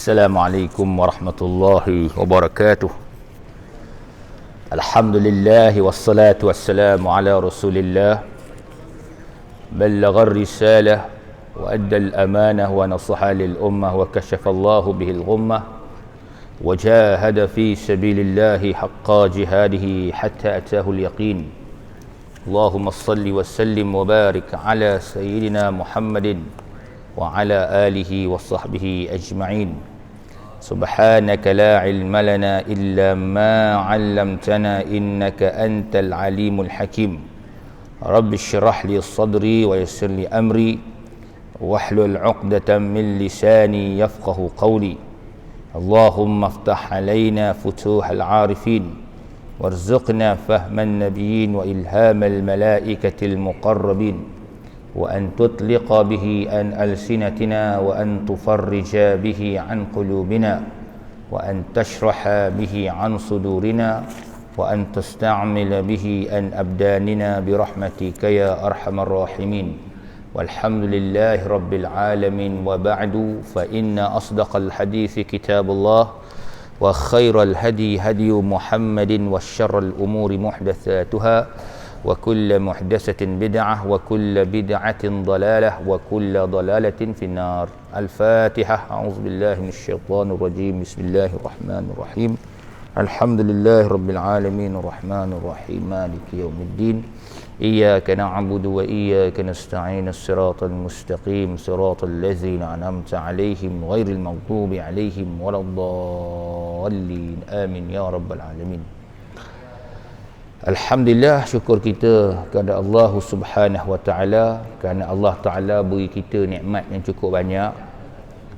Assalamualaikum warahmatullahi wabarakatuh. Alhamdulillah wassalatu wassalamu ala Rasulillah. Ballagha ar-risalah wa adda al-amanah wa nasaha lil ummah wa kashafa Allahu bihi al-ghummah wa jahada fi sabilillahi haqqa jihadihi hatta atahu al-yaqin. Allahumma salli wa sallim wa barik ala sayyidina Muhammadin wa ala alihi wa sahbihi ajma'in. Subhanaka la ilma lana illa ma 'allamtana innaka antal alimul hakim. Rabbi shrah li sadri wa yassir li amri wahlul 'uqdatam min lisani yafqahu qawli. Allahumma iftah 'alaina futuhal 'arifin warzuqna fahman nabiyyin wa ilhamal malaikatil muqarrabin wa an tutliqa bihi an alsinatina wa an tufarrija bihi an qulubina wa an tashraha bihi an sudurina wa an tasta'mila bihi an abdanina birahmatika ya arhamar rahimin. Walhamdulillahi rabbil alamin wa ba'du, fa inna asdaqal hadithi kitabullah wa khairal hadi hadiyu Muhammadin wa syarral umuri muhdatsatuha wa kullu muhdatsatin bid'ah wa kullu bid'atin dhalalah wa kullu dhalalatin finnar. Al-Fatihah. A'udzubillahi minasyaitonir rajim. Bismillahirrahmanirrahim. Alhamdulillahi rabbil alamin arrahmanir rahim maliki yaumiddin. Iyyaka na'budu wa iyyaka nasta'in. As-siratal mustaqim siratal ladzina an'amta 'alaihim ghairil maghdubi 'alaihim waladdallin. Amin ya rabbal alamin. Alhamdulillah, syukur kita kepada Allah Subhanahu wa taala kerana Allah Taala beri kita nikmat yang cukup banyak.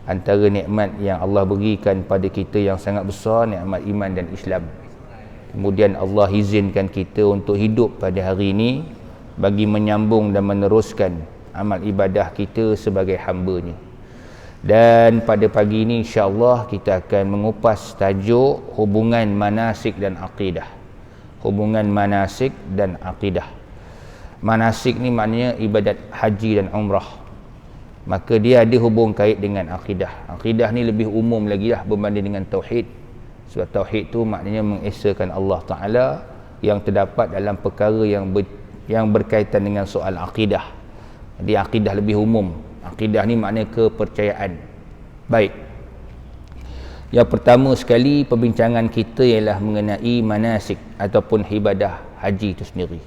Antara nikmat yang Allah berikan pada kita yang sangat besar, nikmat iman dan Islam. Kemudian Allah izinkan kita untuk hidup pada hari ini bagi menyambung dan meneruskan amal ibadah kita sebagai hamba-Nya. Dan pada pagi ini insya-Allah kita akan mengupas tajuk hubungan manasik dan akidah. Hubungan manasik dan akidah. Manasik ni maknanya ibadat haji dan umrah. Maka dia ada hubung kait dengan akidah. Akidah ni lebih umum lagi lah berbanding dengan tauhid. Sebab tauhid tu maknanya mengesakan Allah Ta'ala yang terdapat dalam perkara yang berkaitan dengan soal akidah. Jadi akidah lebih umum. Akidah ni maknanya kepercayaan. Baik. Yang pertama sekali perbincangan kita ialah mengenai manasik ataupun ibadah haji itu sendiri.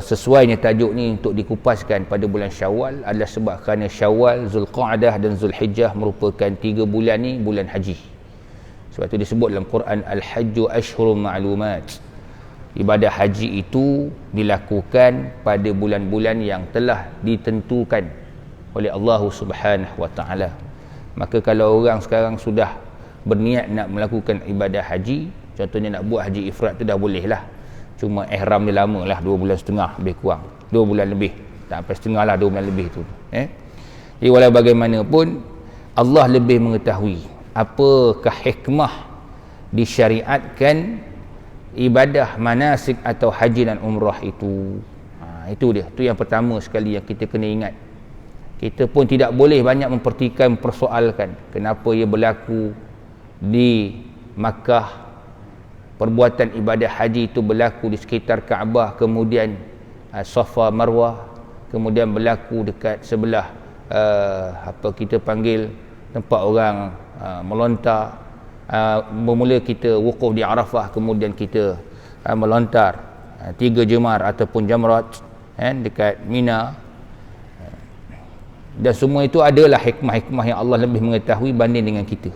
Sesuainya tajuk ni untuk dikupaskan pada bulan Syawal adalah sebab kerana Syawal, Zulqa'dah dan Zulhijjah merupakan 3 bulan ni bulan haji. Sebab itu disebut dalam Quran Al-Hajju Ashhurum Ma'lumat. Ibadah haji itu dilakukan pada bulan-bulan yang telah ditentukan oleh Allah Subhanahu wa taala. Maka kalau orang sekarang sudah berniat nak melakukan ibadah haji, contohnya nak buat haji ifrad tu dah boleh lah. Cuma ihram dia lama lah, 2 bulan setengah lebih kurang. 2 bulan lebih. Tak sampai setengah lah, 2 bulan lebih tu. Jadi walau bagaimanapun, Allah lebih mengetahui apakah hikmah disyariatkan ibadah manasik atau haji dan umrah itu. Itu dia. Itu yang pertama sekali yang kita kena ingat. Kita pun tidak boleh banyak mempersoalkan kenapa ia berlaku di Makkah. Perbuatan ibadah haji itu berlaku di sekitar Kaabah, kemudian Safa Marwah, kemudian berlaku dekat sebelah apa kita panggil tempat orang melontar. Bermula kita wukuf di Arafah, kemudian kita melontar 3 jemar ataupun jamrat dekat Mina. Dan semua itu adalah hikmah-hikmah yang Allah lebih mengetahui banding dengan kita.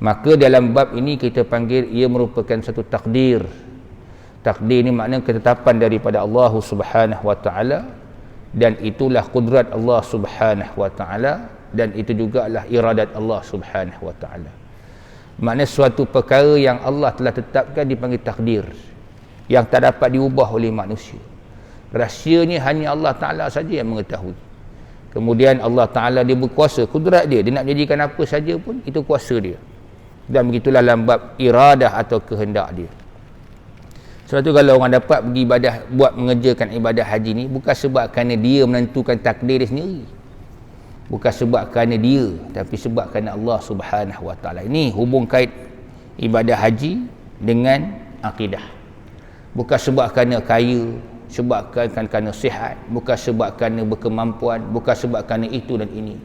Maka dalam bab ini kita panggil ia merupakan satu takdir. Takdir ni maknanya ketetapan daripada Allah Subhanahu wa taala, dan itulah kudrat Allah Subhanahu wa taala, dan itu juga adalah iradat Allah Subhanahu wa taala. Maknanya suatu perkara yang Allah telah tetapkan dipanggil takdir, yang tak dapat diubah oleh manusia. Rahsianya hanya Allah Ta'ala saja yang mengetahui. Kemudian Allah Ta'ala dia berkuasa, kudrat dia nak menjadikan apa saja pun, itu kuasa dia. Dan begitulah dalam bab iradah atau kehendak dia. Sebab tu kalau orang dapat pergi ibadah, buat mengerjakan ibadah haji ni, bukan sebab kerana dia menentukan takdir dia sendiri, bukan sebab kerana dia, tapi sebab kerana Allah Subhanahu Wa Ta'ala. Ini hubung kait ibadah haji dengan akidah. Bukan sebab kerana kaya, sebab kerana sihat, bukan sebab kerana berkemampuan, bukan sebab kerana itu dan ini,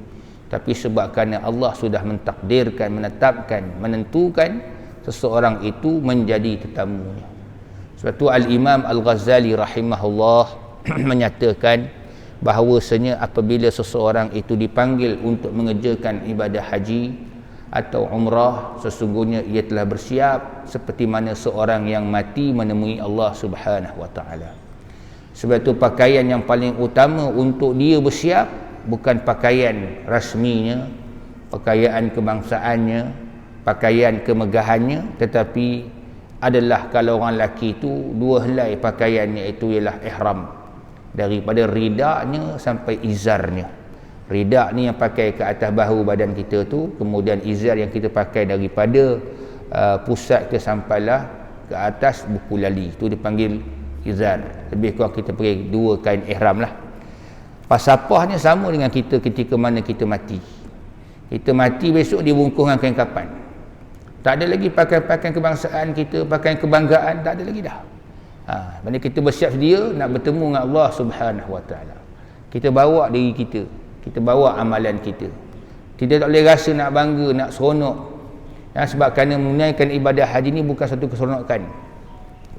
tapi sebab kerana Allah sudah mentakdirkan, menetapkan, menentukan seseorang itu menjadi tetamunya. Sebab tu Al-Imam Al-Ghazali rahimahullah menyatakan bahawasanya apabila seseorang itu dipanggil untuk mengerjakan ibadah haji atau umrah, sesungguhnya ia telah bersiap seperti mana seorang yang mati menemui Allah Subhanahu Wa Ta'ala. Sebab tu pakaian yang paling utama untuk dia bersiap bukan pakaian rasminya, pakaian kebangsaannya, pakaian kemegahannya, tetapi adalah kalau orang lelaki itu dua helai pakaiannya, itu ialah ihram, daripada ridaknya sampai izarnya. Ridak ni yang pakai ke atas bahu badan kita tu, kemudian izar yang kita pakai daripada pusat ke sampailah ke atas buku lali, tu dipanggil izar. Lebih kurang kita pakai dua kain ihram lah. Pasapahnya sama dengan kita ketika mana kita mati. Kita mati besok dibungkus dengan kain kapan. Tak ada lagi pakaian kebangsaan kita, pakaian kebanggaan, tak ada lagi dah. Maksudnya kita bersiap sedia nak bertemu dengan Allah Subhanahu Wa Ta'ala. Kita bawa diri kita, kita bawa amalan kita. Kita tak boleh rasa nak bangga, nak seronok. Sebab kerana menunaikan ibadah haji ni bukan satu keseronokan.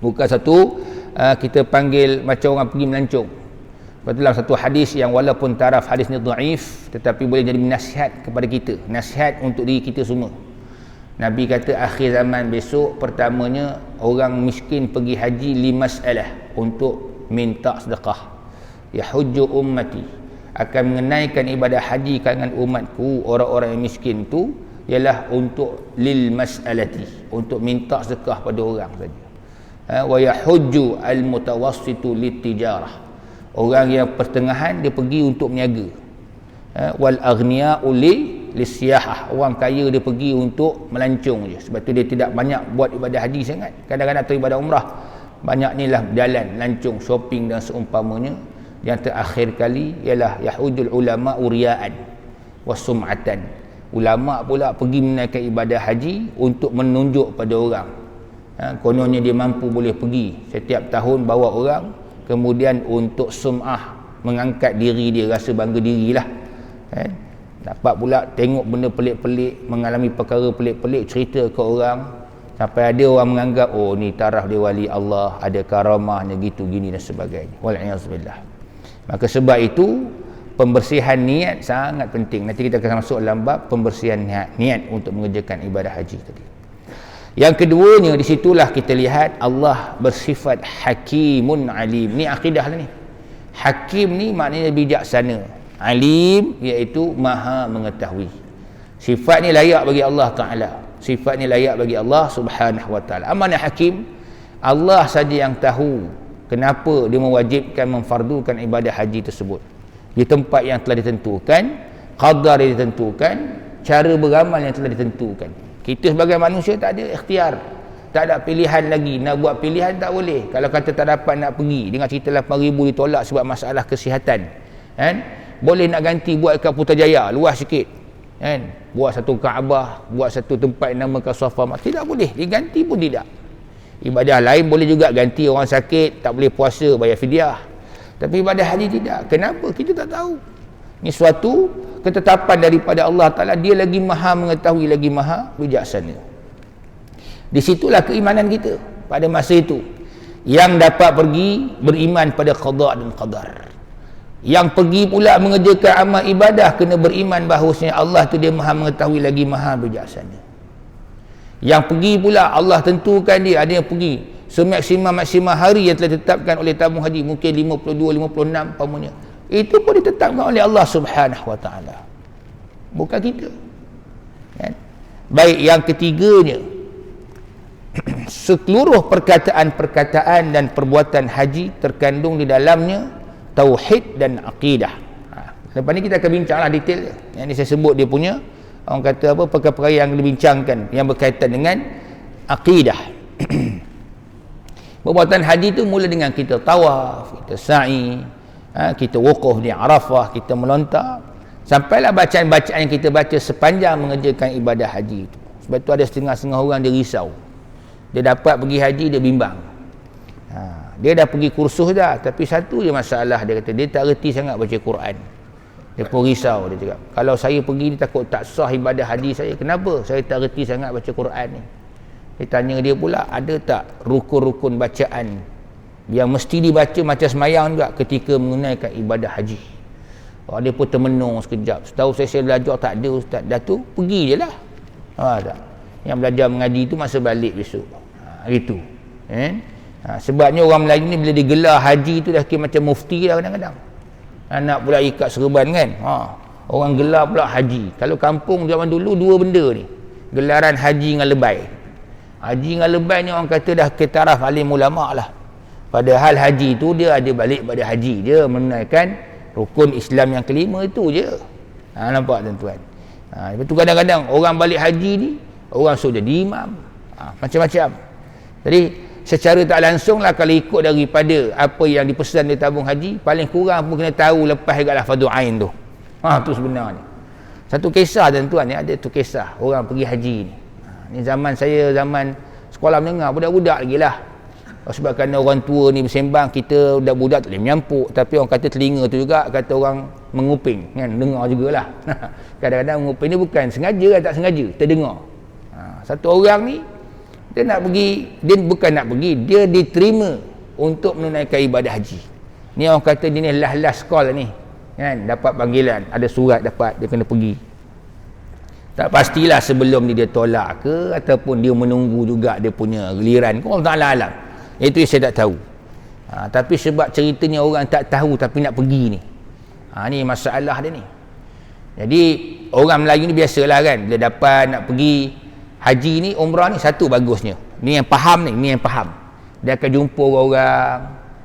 Bukan satu kita panggil macam orang pergi melancong. Sebab tu dalam satu hadis yang walaupun taraf hadis ni dhaif, tetapi boleh jadi nasihat kepada kita, nasihat untuk diri kita semua. Nabi kata akhir zaman besok, pertamanya orang miskin pergi haji limasalah, untuk minta sedekah. Yahujju ummati, akan mengenaikan ibadah haji kalangan umatku, orang-orang yang miskin tu ialah untuk lil mas'alati, untuk minta sedekah pada orang saja. Wa yahujju al mutawassitu litijarah, orang yang pertengahan dia pergi untuk berniaga. Wal aghniya'u lisiyahah, orang kaya dia pergi untuk melancong je. Sebab tu dia tidak banyak buat ibadah haji sangat, kadang-kadang atau ibadah umrah, banyak ni lah jalan, lancong, shopping dan seumpamanya. Yang terakhir kali ialah yahujul ulama uriyaan wasum'atan, ulama pula pergi menaikkan ibadah haji untuk menunjuk pada orang. Kononnya dia mampu boleh pergi setiap tahun bawa orang, kemudian untuk sum'ah, mengangkat diri dia, rasa bangga dirilah. Dapat pula tengok benda pelik-pelik, mengalami perkara pelik-pelik, cerita ke orang, sampai ada orang menganggap oh ni taraf dia wali Allah, ada karamahnya gitu gini dan sebagainya. Wal'iyazbillah. Maka sebab itu pembersihan niat sangat penting. Nanti kita akan masuk dalam bab pembersihan niat untuk mengerjakan ibadah haji tadi. Yang keduanya, disitulah kita lihat Allah bersifat hakimun alim. Ni akidah lah ni. Hakim ni maknanya bijaksana. Alim iaitu maha mengetahui. Sifat ni layak bagi Allah Ta'ala. Sifat ni layak bagi Allah Subhanahu Wa Ta'ala. Amanah hakim, Allah saja yang tahu kenapa dia mewajibkan, memfardukan ibadah haji tersebut di tempat yang telah ditentukan, qadar yang ditentukan, cara beramal yang telah ditentukan. Kita sebagai manusia tak ada ikhtiar, tak ada pilihan lagi. Nak buat pilihan tak boleh. Kalau kata tak dapat nak pergi, dengar cerita 8,000 ditolak sebab masalah kesihatan, kan? Boleh nak ganti buat kat Putrajaya, luas sikit, kan? Buat satu Kaabah, buat satu tempat yang namakan Safa. Tidak boleh diganti pun tidak. Ibadah lain boleh juga ganti, orang sakit tak boleh puasa bayar fidyah, tapi ibadah haji tidak. Kenapa? Kita tak tahu. Ini suatu ketetapan daripada Allah Ta'ala. Dia lagi maha mengetahui, lagi maha bijaksana. Di situlah keimanan kita pada masa itu. Yang dapat pergi beriman pada qada dan qadar. Yang pergi pula mengerjakan amal ibadah kena beriman bahawasanya Allah tu dia maha mengetahui, lagi maha bijaksana. Yang pergi pula Allah tentukan dia, ada yang pergi semaksimal hari yang telah ditetapkan oleh tabung haji, mungkin 52, 56 pamunya. Itu pun ditetapkan oleh Allah Subhanahu Wa Ta'ala, bukan kita, kan? Baik, yang ketiganya seluruh perkataan-perkataan dan perbuatan haji terkandung di dalamnya tauhid dan akidah. Lepas ni kita akan bincanglah detail. Yang ni saya sebut dia punya, orang kata apa, perkara-perkara yang dibincangkan yang berkaitan dengan akidah. Perbuatan haji itu mula dengan kita tawaf, kita sa'i, kita wukuf di Arafah, kita melontar, sampailah bacaan-bacaan yang kita baca sepanjang mengerjakan ibadah haji itu. Sebab tu ada setengah-setengah orang dia risau. Dia dapat pergi haji, dia bimbang. Dia dah pergi kursus dah, tapi satu je masalah, dia kata dia tak reti sangat baca Quran. Dia pun risau, dia cakap, kalau saya pergi, dia takut tak sah ibadah haji saya. Kenapa? Saya tak reti sangat baca Quran ni. Dia tanya dia pula, ada tak rukun-rukun bacaan yang mesti dibaca macam semayang juga ketika menunaikan ibadah haji? Dia pun termenung sekejap. Setahu saya belajar tak ada ustaz. Dah tu pergi je lah. Tak? Yang belajar mengaji tu masa balik besok. Gitu. Sebabnya orang Melayu ni bila digelar haji tu dah kira macam mufti lah kadang-kadang. Nak pula ikat serban kan. Orang gelar pula haji. Kalau kampung zaman dulu dua benda ni, gelaran haji dengan lebay. Haji dengan lebay ni orang kata dah ke taraf alim ulama lah. Padahal haji tu dia ada balik pada haji, dia menunaikan rukun Islam yang kelima itu je. Nampak tuan-tuan. Lepas tu kadang-kadang orang balik haji ni, orang suruh jadi imam, macam-macam. Jadi secara tak langsung lah, kalau ikut daripada apa yang dipesan di tabung haji, paling kurang pun kena tahu lepas juga lah fardu ain tu. Tu sebenarnya satu kisah tuan-tuan ni, ada tu kisah orang pergi haji ni. Ni zaman saya, zaman sekolah menengah, budak-budak lagi lah. Sebab kerana orang tua ni bersembang, kita budak-budak tak boleh menyampuk, tapi orang kata telinga tu juga kata orang menguping kan, dengar jugalah. Kadang-kadang menguping ni bukan sengaja lah, tak sengaja terdengar. Satu orang ni dia nak pergi, dia bukan nak pergi, dia diterima untuk menunaikan ibadah haji. Ni orang kata dia ni last call ni kan, dapat panggilan, ada surat dapat, dia kena pergi. Tak pastilah sebelum ni dia tolak ke ataupun dia menunggu juga dia punya giliran, Allah Ta'ala alam. Itu yang saya tak tahu. Tapi sebab ceritanya orang tak tahu tapi nak pergi ni, ni masalah dia ni. Jadi orang Melayu ni biasalah kan, bila dapat nak pergi haji ni, umrah ni, satu bagusnya, ni yang faham ni yang faham, dia akan jumpa orang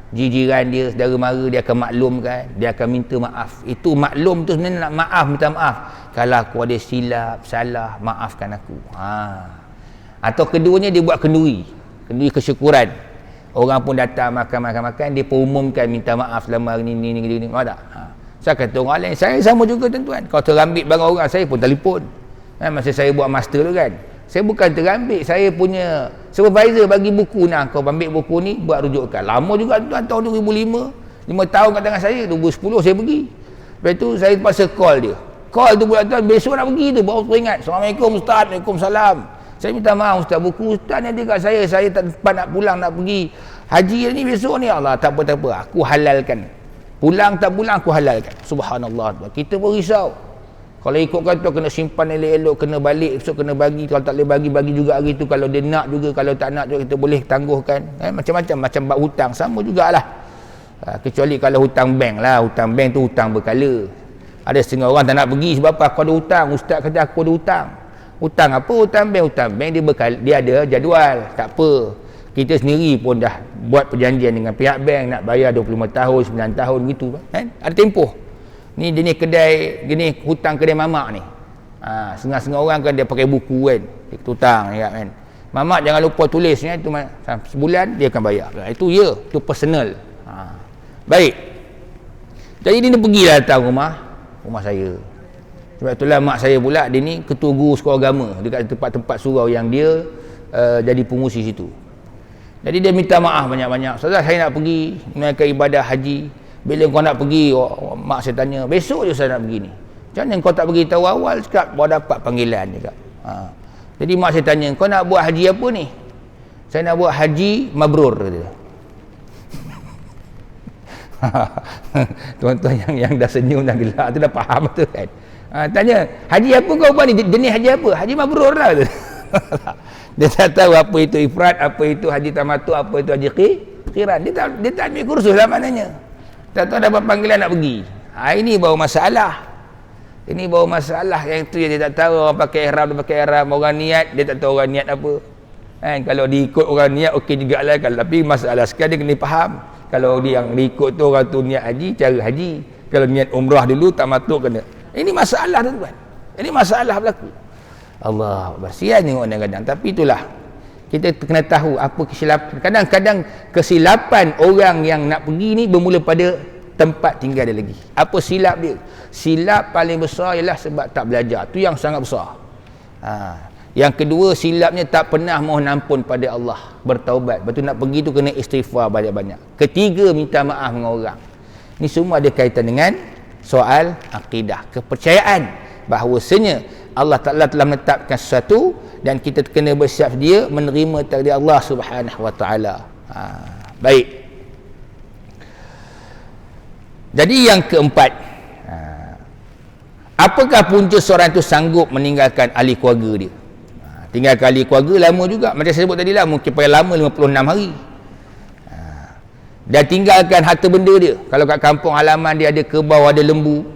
jiran dia, saudara mara, dia akan maklumkan, dia akan minta maaf. Itu maklum tu sebenarnya nak maaf, minta maaf. Kalau aku ada silap, salah, maafkan aku. Atau keduanya dia buat kenduri kesyukuran. Orang pun datang makan, dia pun umumkan minta maaf selama hari ni. Ada tak? Saya kata orang lain, saya sama juga tuan-tuan. Kalau terambik barang orang, saya pun telefon. Masa saya buat master tu kan, saya bukan terambik, saya punya supervisor bagi buku ni, kau ambil buku ni buat rujukan. Lama juga tuan, tahun 2005, 5 tahun kat tangan saya. 2010 saya pergi. Lepas tu saya terpaksa call dia. Call tu pula tuan, besok nak pergi tu baru teringat, Assalamualaikum Ustaz. Waalaikumsalam. Saya minta maaf Ustaz, buku Ustaz ni ada kat saya tak sempat nak pulang, nak pergi haji ni besok ni. Allah, tak apa, aku halalkan. Pulang tak pulang aku halalkan. Subhanallah. Kita pun risau. Kalau ikut kata kena simpan elok-elok, kena balik besok, kena bagi. Kalau tak boleh bagi juga hari tu. Kalau dia nak juga, kalau tak nak juga kita boleh tangguhkan. Macam-macam, macam bab hutang sama jugalah. Kecuali kalau hutang bank lah. Hutang bank tu hutang berkala. Ada setengah orang tak nak pergi sebab apa? Aku ada hutang. Ustaz kata aku ada hutang. Hutang apa? Hutang bank. Hutang bank dia berkala, dia ada jadual. Tak apa. Kita sendiri pun dah buat perjanjian dengan pihak bank nak bayar 25 tahun, 9 tahun gitu kan. Ada tempoh. Ni jenis kedai, jenis hutang kedai mamak ni. Setengah-setengah orang kan dia pakai buku kan, dia hutang kan. Mamak jangan lupa tulisnya itu, sebulan dia akan bayar. Itu ya, itu personal. Baik. Jadi dia pergilah datang rumah saya. Sebab itulah mak saya pula, dia ni ketua guru sekolah agama dekat tempat-tempat surau yang dia jadi pengurusi situ. Jadi dia minta maaf banyak-banyak. Ustaz, saya nak pergi menunaikan ibadah haji. Bila kau nak pergi, mak saya tanya, besok je saya nak pergi ni. Macam mana kau tak pergi tahu awal cakap baru dapat panggilan juga. Jadi mak saya tanya, kau nak buat haji apa ni? Saya nak buat haji mabrur kata. Tuan-tuan yang dah senyum dah gelak tu dah faham tu kan. Tanya, haji apa kau buat ni? Jenis haji apa? Haji mabrur lah tu. Dia tak tahu apa itu ifrad, apa itu haji tamattu, apa itu haji qiran. Dia tak ambil kursus lah maknanya. Tak tahu dapat panggilan nak pergi. Ini baru masalah. Ini baru masalah yang tu yang dia tak tahu. Orang pakai ihram, dia pakai ihram. Orang niat, dia tak tahu orang niat apa. Kan kalau diikut orang niat okey jugalah kan, tapi masalah sekarang dia kena faham. Kalau dia yang diikut tu orang tu niat haji, cara haji. Kalau niat umrah dulu tamattu kena. Ini masalah tuan-tuan. Ini masalah berlaku. Allah bersihan tengok kadang-kadang, tapi itulah kita kena tahu apa kesilapan. Kadang-kadang kesilapan orang yang nak pergi ni bermula pada tempat tinggal dia lagi. Apa silap dia? Silap paling besar ialah sebab tak belajar. Tu yang sangat besar. Yang kedua, silapnya tak pernah mohon ampun pada Allah, bertaubat. Betul nak pergi tu kena istighfar banyak-banyak. Ketiga, minta maaf dengan orang. Ini semua ada kaitan dengan soal akidah, kepercayaan bahawasanya Allah Ta'ala telah menetapkan sesuatu dan kita kena bersiap dia menerima takdir Allah Subhanahu Wa Ta'ala. Baik. Jadi yang keempat, apakah punca seorang itu sanggup meninggalkan ahli keluarga dia? Tinggalkan ahli keluarga lama juga, macam saya sebut tadi lah, mungkin paling lama 56 hari. Dan tinggalkan harta benda dia. Kalau kat kampung halaman dia ada kerbau, ada lembu,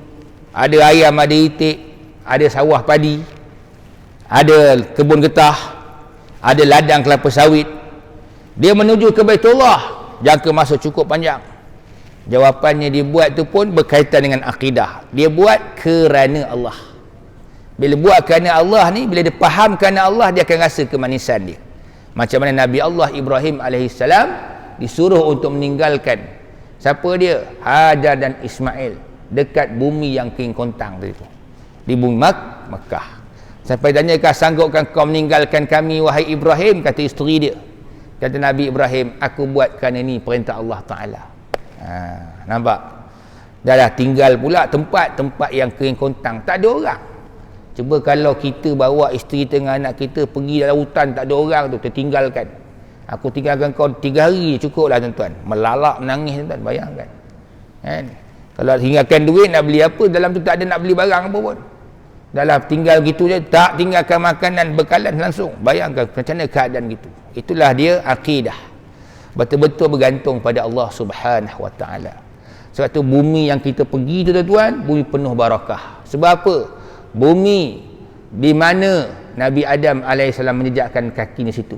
ada ayam, ada itik, ada sawah padi, ada kebun getah, ada ladang kelapa sawit, dia menuju ke Baitullah jangka masa cukup panjang. Jawapannya dia buat tu pun berkaitan dengan akidah. Dia buat kerana Allah. Bila buat kerana Allah ni, bila dia faham kerana Allah, dia akan rasa kemanisan dia. Macam mana Nabi Allah Ibrahim AS disuruh untuk meninggalkan siapa dia? Hajar dan Ismail dekat bumi yang kering kontang tadi tu, di bumi Makkah. Sampai tanyakan, sanggupkan kau meninggalkan kami wahai Ibrahim? Kata isteri dia, kata Nabi Ibrahim, aku buat kerana ni perintah Allah Ta'ala. Nampak? Dah tinggal pula tempat-tempat yang kering kontang, tak ada orang. Cuba kalau kita bawa isteri dengan anak kita pergi dalam hutan, tak ada orang tu, tertinggalkan. Aku tinggalkan kau 3 hari cukup lah tuan-tuan. Melalak menangis tuan-tuan, bayangkan kan? Kalau tinggalkan duit nak beli apa, dalam tu tak ada nak beli barang apa pun. Dalam tinggal gitu je, tak tinggalkan makanan bekalan langsung. Bayangkan macam mana keadaan gitu. Itulah dia akidah. Betul-betul bergantung pada Allah Subhanahu Wa Ta'ala. Sebab tu bumi yang kita pergi tu tuan-tuan, bumi penuh barakah. Sebab apa? Bumi di mana Nabi Adam AS menjejakkan kaki di situ.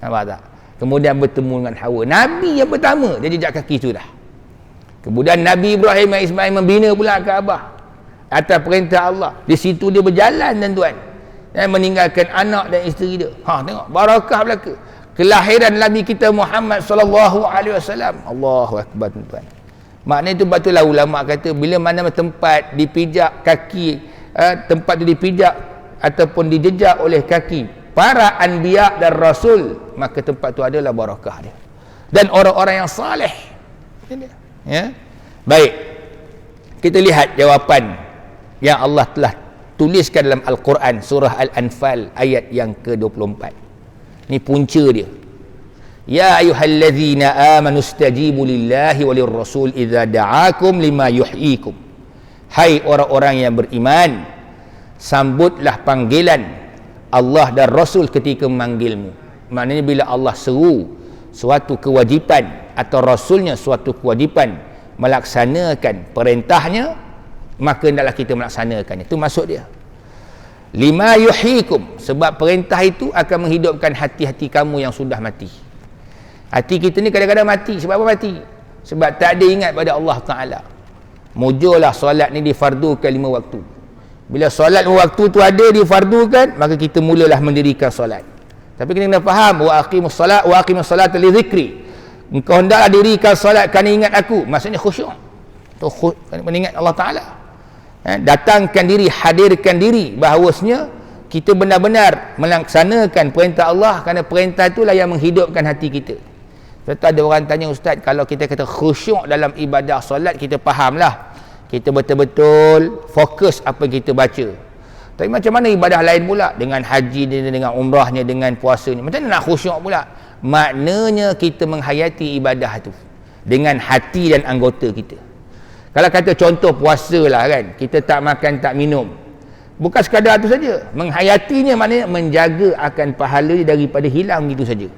Nampak tak? Kemudian bertemu dengan Hawa. Nabi yang pertama dia jejak kaki tu dah. Kemudian Nabi Ibrahim dan Ismail membina pula Kaabah atas perintah Allah. Di situ dia berjalan tuan-tuan, dan meninggalkan anak dan isteri dia. Tengok barakah belaka. Kelahiran Nabi kita Muhammad sallallahu alaihi wasallam. Allahu akbar tuan-tuan. Maknanya itu betul lah ulama kata, bila mana tempat dipijak kaki, tempat itu dipijak ataupun dijejak oleh kaki para anbiya dan rasul, maka tempat itu adalah barakah dia dan orang-orang yang saleh. Ya. Baik, kita lihat jawapan yang Allah telah tuliskan dalam Al-Quran, surah Al-Anfal ayat yang ke-24. Ini punca dia. Ya ayyuhallazina amanu istajibu lillahi walir rasul idza da'akum lima yuhyikum. Hai orang-orang yang beriman, sambutlah panggilan Allah dan Rasul ketika memanggilmu. Maknanya bila Allah seru suatu kewajipan atau Rasulnya suatu kewajipan melaksanakan perintahnya, maka hendaklah kita melaksanakan. Itu maksud dia. Lima yuhyikum, sebab perintah itu akan menghidupkan hati-hati kamu yang sudah mati. Hati kita ni kadang-kadang mati. Sebab apa mati? Sebab tak ada ingat pada Allah Ta'ala. Mujurlah solat ni difardukan 5 waktu. Bila solat 5 waktu tu ada difardukan, maka kita mulalah mendirikan solat. Tapi kita kena faham, wa aqimus salata li zikri. Engkau hendaklah dirikan solat kerana ingat aku. Maksudnya khusyuk. Tu mengingat Allah Ta'ala. Datangkan diri, hadirkan diri bahawasanya kita benar-benar melaksanakan perintah Allah, kerana perintah itulah yang menghidupkan hati kita. Sebab ada orang tanya, Ustaz, kalau kita kata khusyuk dalam ibadah solat, kita fahamlah, kita betul-betul fokus apa yang kita baca. Tapi macam mana ibadah lain pula, dengan haji dia, dengan umrahnya, dengan puasanya, macam mana nak khusyuk pula? Maknanya kita menghayati ibadah tu dengan hati dan anggota kita. Kalau kata contoh puasa lah kan, kita tak makan tak minum, bukan sekadar tu saja, menghayatinya maknanya menjaga akan pahala daripada hilang gitu saja.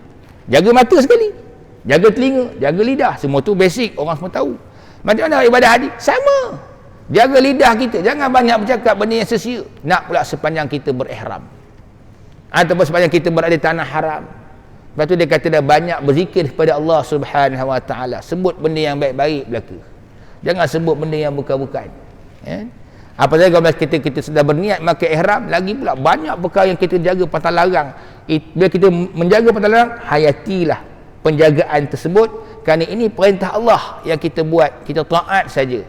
Jaga mata sekali, jaga telinga, jaga lidah, semua tu basic, orang semua tahu. Macam mana ibadah haji? Sama. Jaga lidah kita, jangan banyak bercakap benda yang sia-sia. Nak pula sepanjang kita berihram. ataupun sepanjang kita berada di tanah haram. Lepas tu dia kata dah banyak berzikir kepada Allah Subhanahu Wa Taala. Sebut benda yang baik-baik belaka. Jangan sebut benda yang bukan-bukan. Ya? Apabila kita sudah berniat maka ihram, lagi pula banyak perkara yang kita jaga pantang larang. Bila kita menjaga pantang larang, hayatilah penjagaan tersebut, kerana ini perintah Allah yang kita buat, kita taat saja.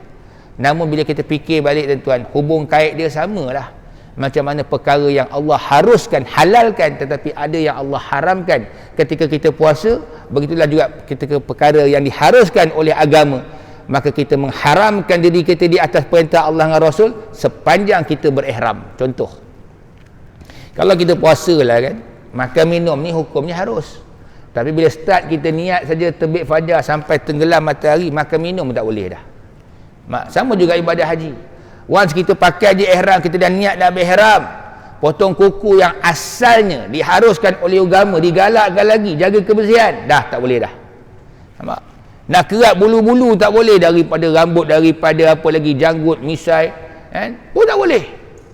Namun bila kita fikir balik tuan-tuan, hubung kait dia samalah. Macam mana perkara yang Allah haruskan, halalkan, tetapi ada yang Allah haramkan ketika kita puasa, begitulah juga ketika perkara yang diharuskan oleh agama, maka kita mengharamkan diri kita di atas perintah Allah dan Rasul sepanjang kita berihram. Contoh, kalau kita puasa lah kan, makan minum ni hukumnya harus, tapi bila start kita niat saja terbit fajar sampai tenggelam matahari, makan minum tak boleh dah. Sama juga ibadah haji. Once kita pakai je ihram, kita dah niat dah berihram, potong kuku yang asalnya diharuskan oleh agama, digalakkan lagi, jaga kebersihan, dah tak boleh dah. Nampak? Nak kerat bulu-bulu tak boleh, daripada rambut, daripada apa lagi, janggut, misai, kan? Pun tak boleh.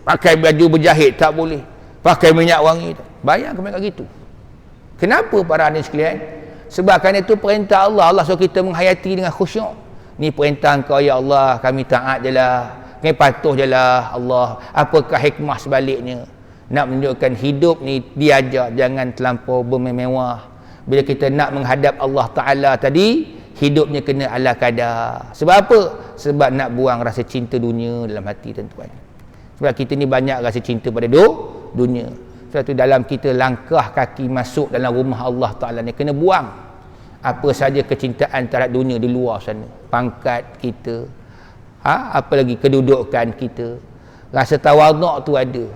Pakai baju berjahit tak boleh. Pakai minyak wangi. Bayangkan mereka gitu. Kenapa para hadirin sekalian? Sebab kerana itu perintah Allah. Allah suruh kita menghayati dengan khusyuk. Ni perintah Engkau ya Allah, kami taat je lah. Kami patuh je lah Allah. Apakah hikmah sebaliknya? Nak menunjukkan hidup ni diajar jangan terlampau bermewah. Bila kita nak menghadap Allah Ta'ala tadi, hidupnya kena ala kadar. Sebab apa? Sebab nak buang rasa cinta dunia dalam hati tuan-tuan. Sebab kita ni banyak rasa cinta pada dunia. Sebab tu dalam kita langkah kaki masuk dalam rumah Allah Ta'ala ni, kena buang apa saja kecintaan terhadap dunia di luar sana. Pangkat kita, apa lagi kedudukan kita, rasa tawaduk tu ada.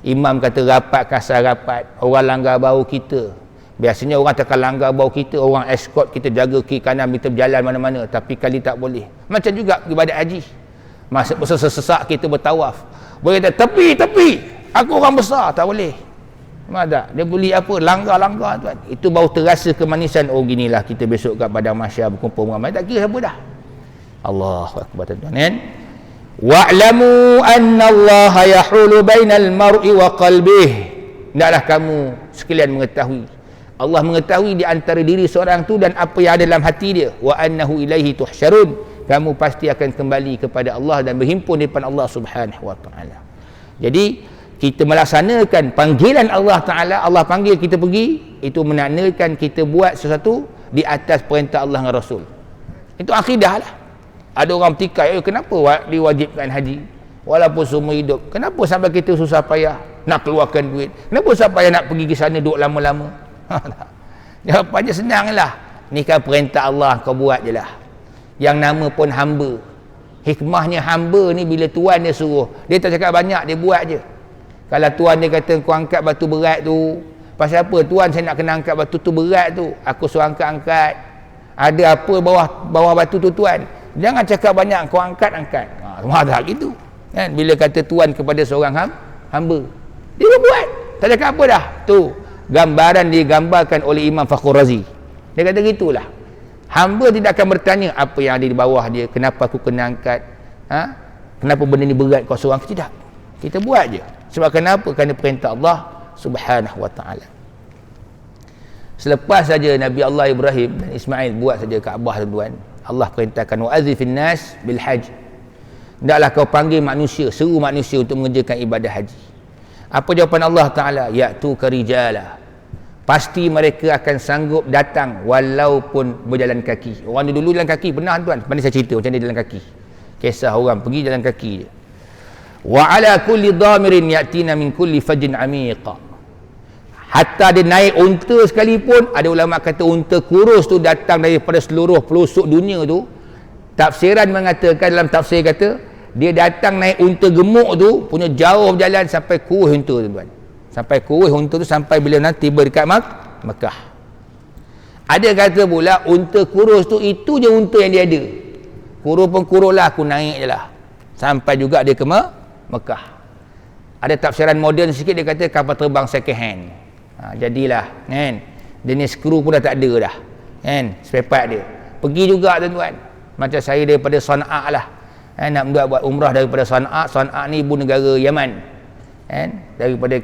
Imam kata rapat kasar rapat, orang langgar bau kita. Biasanya orang takkan langgar bau kita, orang escort kita, jaga kiri kanan, kita berjalan mana-mana, tapi kali tak boleh. Macam juga ibadat haji. Masa sesak kita bertawaf, boleh kata tepi, aku orang besar, tak boleh. Tak? Dia beli apa, langgar tuan. Itu baru terasa kemanisan. Oh ginilah kita besok kat padang mahsyar berkumpul ramai, tak kira siapa dah. Allahu akbar tuan-tuan kan. Wa'lamu anna Allah yahulu bainal mar'i wa qalbihi. Hendaklah kamu sekalian mengetahui, Allah mengetahui di antara diri seorang tu dan apa yang ada dalam hati dia. Wa annahu ilaihi tuhsyarun. Kamu pasti akan kembali kepada Allah dan berhimpun di depan Allah Subhanahu wa taala. Jadi kita melaksanakan panggilan Allah Ta'ala, Allah panggil kita pergi, itu menandakan kita buat sesuatu di atas perintah Allah dan Rasul. Itu akidah lah. Ada orang bertikai, kenapa diwajibkan haji walaupun seumur hidup? Kenapa sampai kita susah payah nak keluarkan duit? Kenapa susah payah nak pergi ke sana duduk lama-lama? Jawapannya senang lah. Ni kan perintah Allah, kau buat je lah. Yang nama pun hamba. Hikmahnya hamba ni bila Tuhan dia suruh, dia tak cakap banyak, dia buat je. Kalau Tuhan dia kata kau angkat batu berat tu, pasal apa? Tuhan, saya nak kena angkat batu tu berat tu, aku suruh angkat. Ada apa bawah batu tu Tuhan? Jangan cakap banyak, kau angkat. Tak gitu kan? Bila kata Tuhan kepada seorang hamba, dia buat, tak cakap apa dah. Tu gambaran digambarkan oleh Imam Fakhr Razi. Dia kata gitulah, hamba tidak akan bertanya apa yang ada di bawah dia, kenapa aku kena angkat, kenapa benda ni berat kau suruh angkat. Tidak, kita buat je. Sebab kenapa? Kerana perintah Allah Subhanahu wa taala. Selepas saja Nabi Allah Ibrahim dan Ismail buat saja Kaabah tuan-tuan, Allah perintahkan wa'adzifin nas bil hajj. Hendaklah kau panggil manusia, seru manusia untuk mengerjakan ibadah haji. Apa jawapan Allah Ta'ala? Ya'tu karijala. Pasti mereka akan sanggup datang walaupun berjalan kaki. Orang dulu jalan kaki, benar tuan. Pandai saya cerita macam dia jalan kaki. Kisah orang pergi jalan kaki je. Wa ala kulli dhamirin ya'tina min kulli fajin amiqa. Hatta dia naik unta sekalipun, ada ulama kata unta kurus tu datang daripada seluruh pelosok dunia tu. Tafsiran mengatakan, dalam tafsir kata dia datang naik unta gemuk tu, punya jauh berjalan sampai kuruh unta tu tuan. Sampai kuruh unta tu, sampai bila nanti tiba dekat Mekah. Ada kata pula unta kurus tu itu je unta yang dia ada. Kurus pun kurus lah, aku naik je lah sampai juga dia ke Mekah. Ada tafsiran moden sikit, dia kata kapal terbang second hand. Jadilah kan, jenis skru pun dah tak ada dah kan, spare part dia. Pergi juga tuan-tuan, macam saya daripada Sana'a lah nak buat umrah daripada Sana'a. Sana'a ni ibu negara Yaman kan, daripada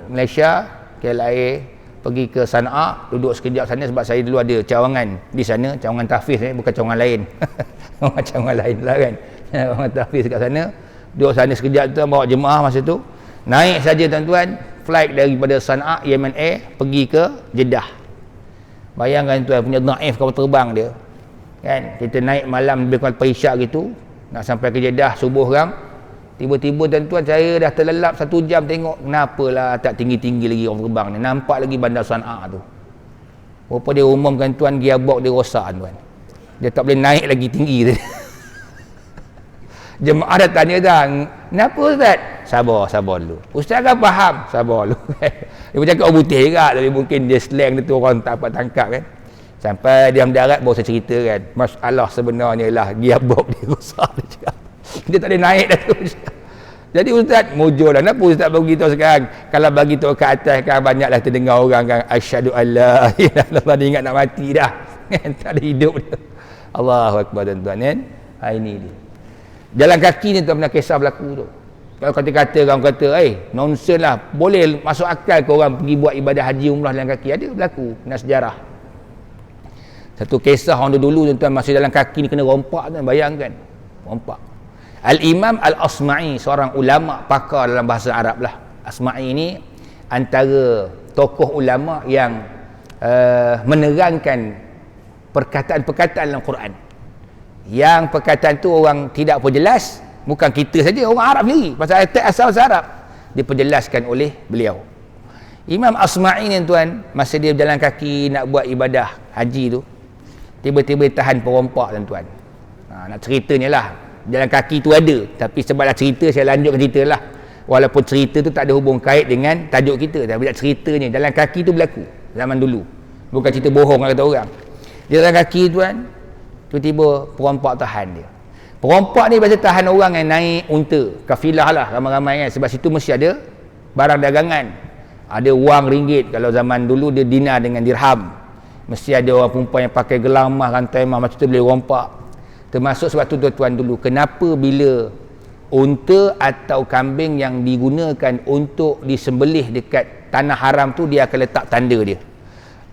Malaysia, KLIA, pergi ke Sana'a, duduk sekejap sana sebab saya dulu ada cawangan di sana, cawangan tahfiz bukan cawangan lain. Cawangan lain lah kan. Cawangan tahfiz kat sana. Duduk sana sekejap tu, bawa jemaah masa tu. Naik saja tuan-tuan, flight daripada Sana'a Yemen Air pergi ke Jeddah. Bayangkan tuan punya naif kapal terbang dia. Kan, kita naik malam lebih kurang Isyak gitu, nak sampai ke Jeddah subuh orang. Tiba-tiba tuan-tuan saya dah terlelap 1 jam tengok kenapalah tak tinggi-tinggi lagi orang terbang ni. Nampak lagi bandar Sana'a tu. Rupa dia umumkan tuan, gearbox dia rosak tuan. Dia tak boleh naik lagi tinggi tadi. Jemaah dah tanya dah, kenapa Ustaz? Sabar dulu. Ustaz kan faham? Sabar dulu. Dia bercakap orang putih juga, tapi mungkin dia slang dia tu orang tak dapat tangkap kan. Sampai dia mendarat baru saya cerita kan, masalah sebenarnya lah gearbox dia rosak dia cakap. Dia tak boleh naik dah tu. Jadi Ustaz mujur dah. Kenapa Ustaz beritahu sekarang? Kalau bagi tahu ke atas kan banyaklah terdengar orang kan, asyhadu alla ilaha illallah, dia ingat nak mati dah. Kan tak ada hidup dia. Allahu akbar tuan-tuan kan. Ini dia. Jalan kaki ni tak pernah kisah berlaku tu. Kalau kata-kata orang kata, nonsen lah, boleh masuk akal ke orang pergi buat ibadah haji umrah jalan kaki? Ada berlaku, nak sejarah. Satu kisah orang dulu tuan-tuan, masa jalan kaki ni kena rompak tuan, bayangkan. Rompak. Al-Imam Al-Asma'i, seorang ulama pakar dalam bahasa Arab lah. Asma'i ni antara tokoh ulama yang menerangkan perkataan-perkataan dalam Quran. Yang perkataan tu orang tidak pun jelas, bukan kita saja, orang Arab sendiri, pasal ayat asal bahasa Arab diperjelaskan oleh beliau. Imam Asma'i ni tuan, masa dia berjalan kaki nak buat ibadah haji tu, tiba-tiba tahan perompak tuan-tuan. Nak ceritanya lah, jalan kaki tu ada, tapi sebablah cerita saya lanjutkan cerita lah, walaupun cerita tu tak ada hubung kait dengan tajuk kita, tapi ceritanya jalan kaki tu berlaku zaman dulu, bukan cerita bohong kata orang. Dia jalan kaki tuan, tiba-tiba perompak tahan dia. Perompak ni biasa tahan orang yang naik unta, kafilah lah, ramai-ramai kan, sebab situ mesti ada barang dagangan, ada wang ringgit. Kalau zaman dulu dia dinar dengan dirham, mesti ada orang perempuan yang pakai gelang emas, rantai emas, macam tu boleh rompak. Termasuk sebab tu tuan-tuan dulu, kenapa bila unta atau kambing yang digunakan untuk disembelih dekat tanah haram tu, dia akan letak tanda dia.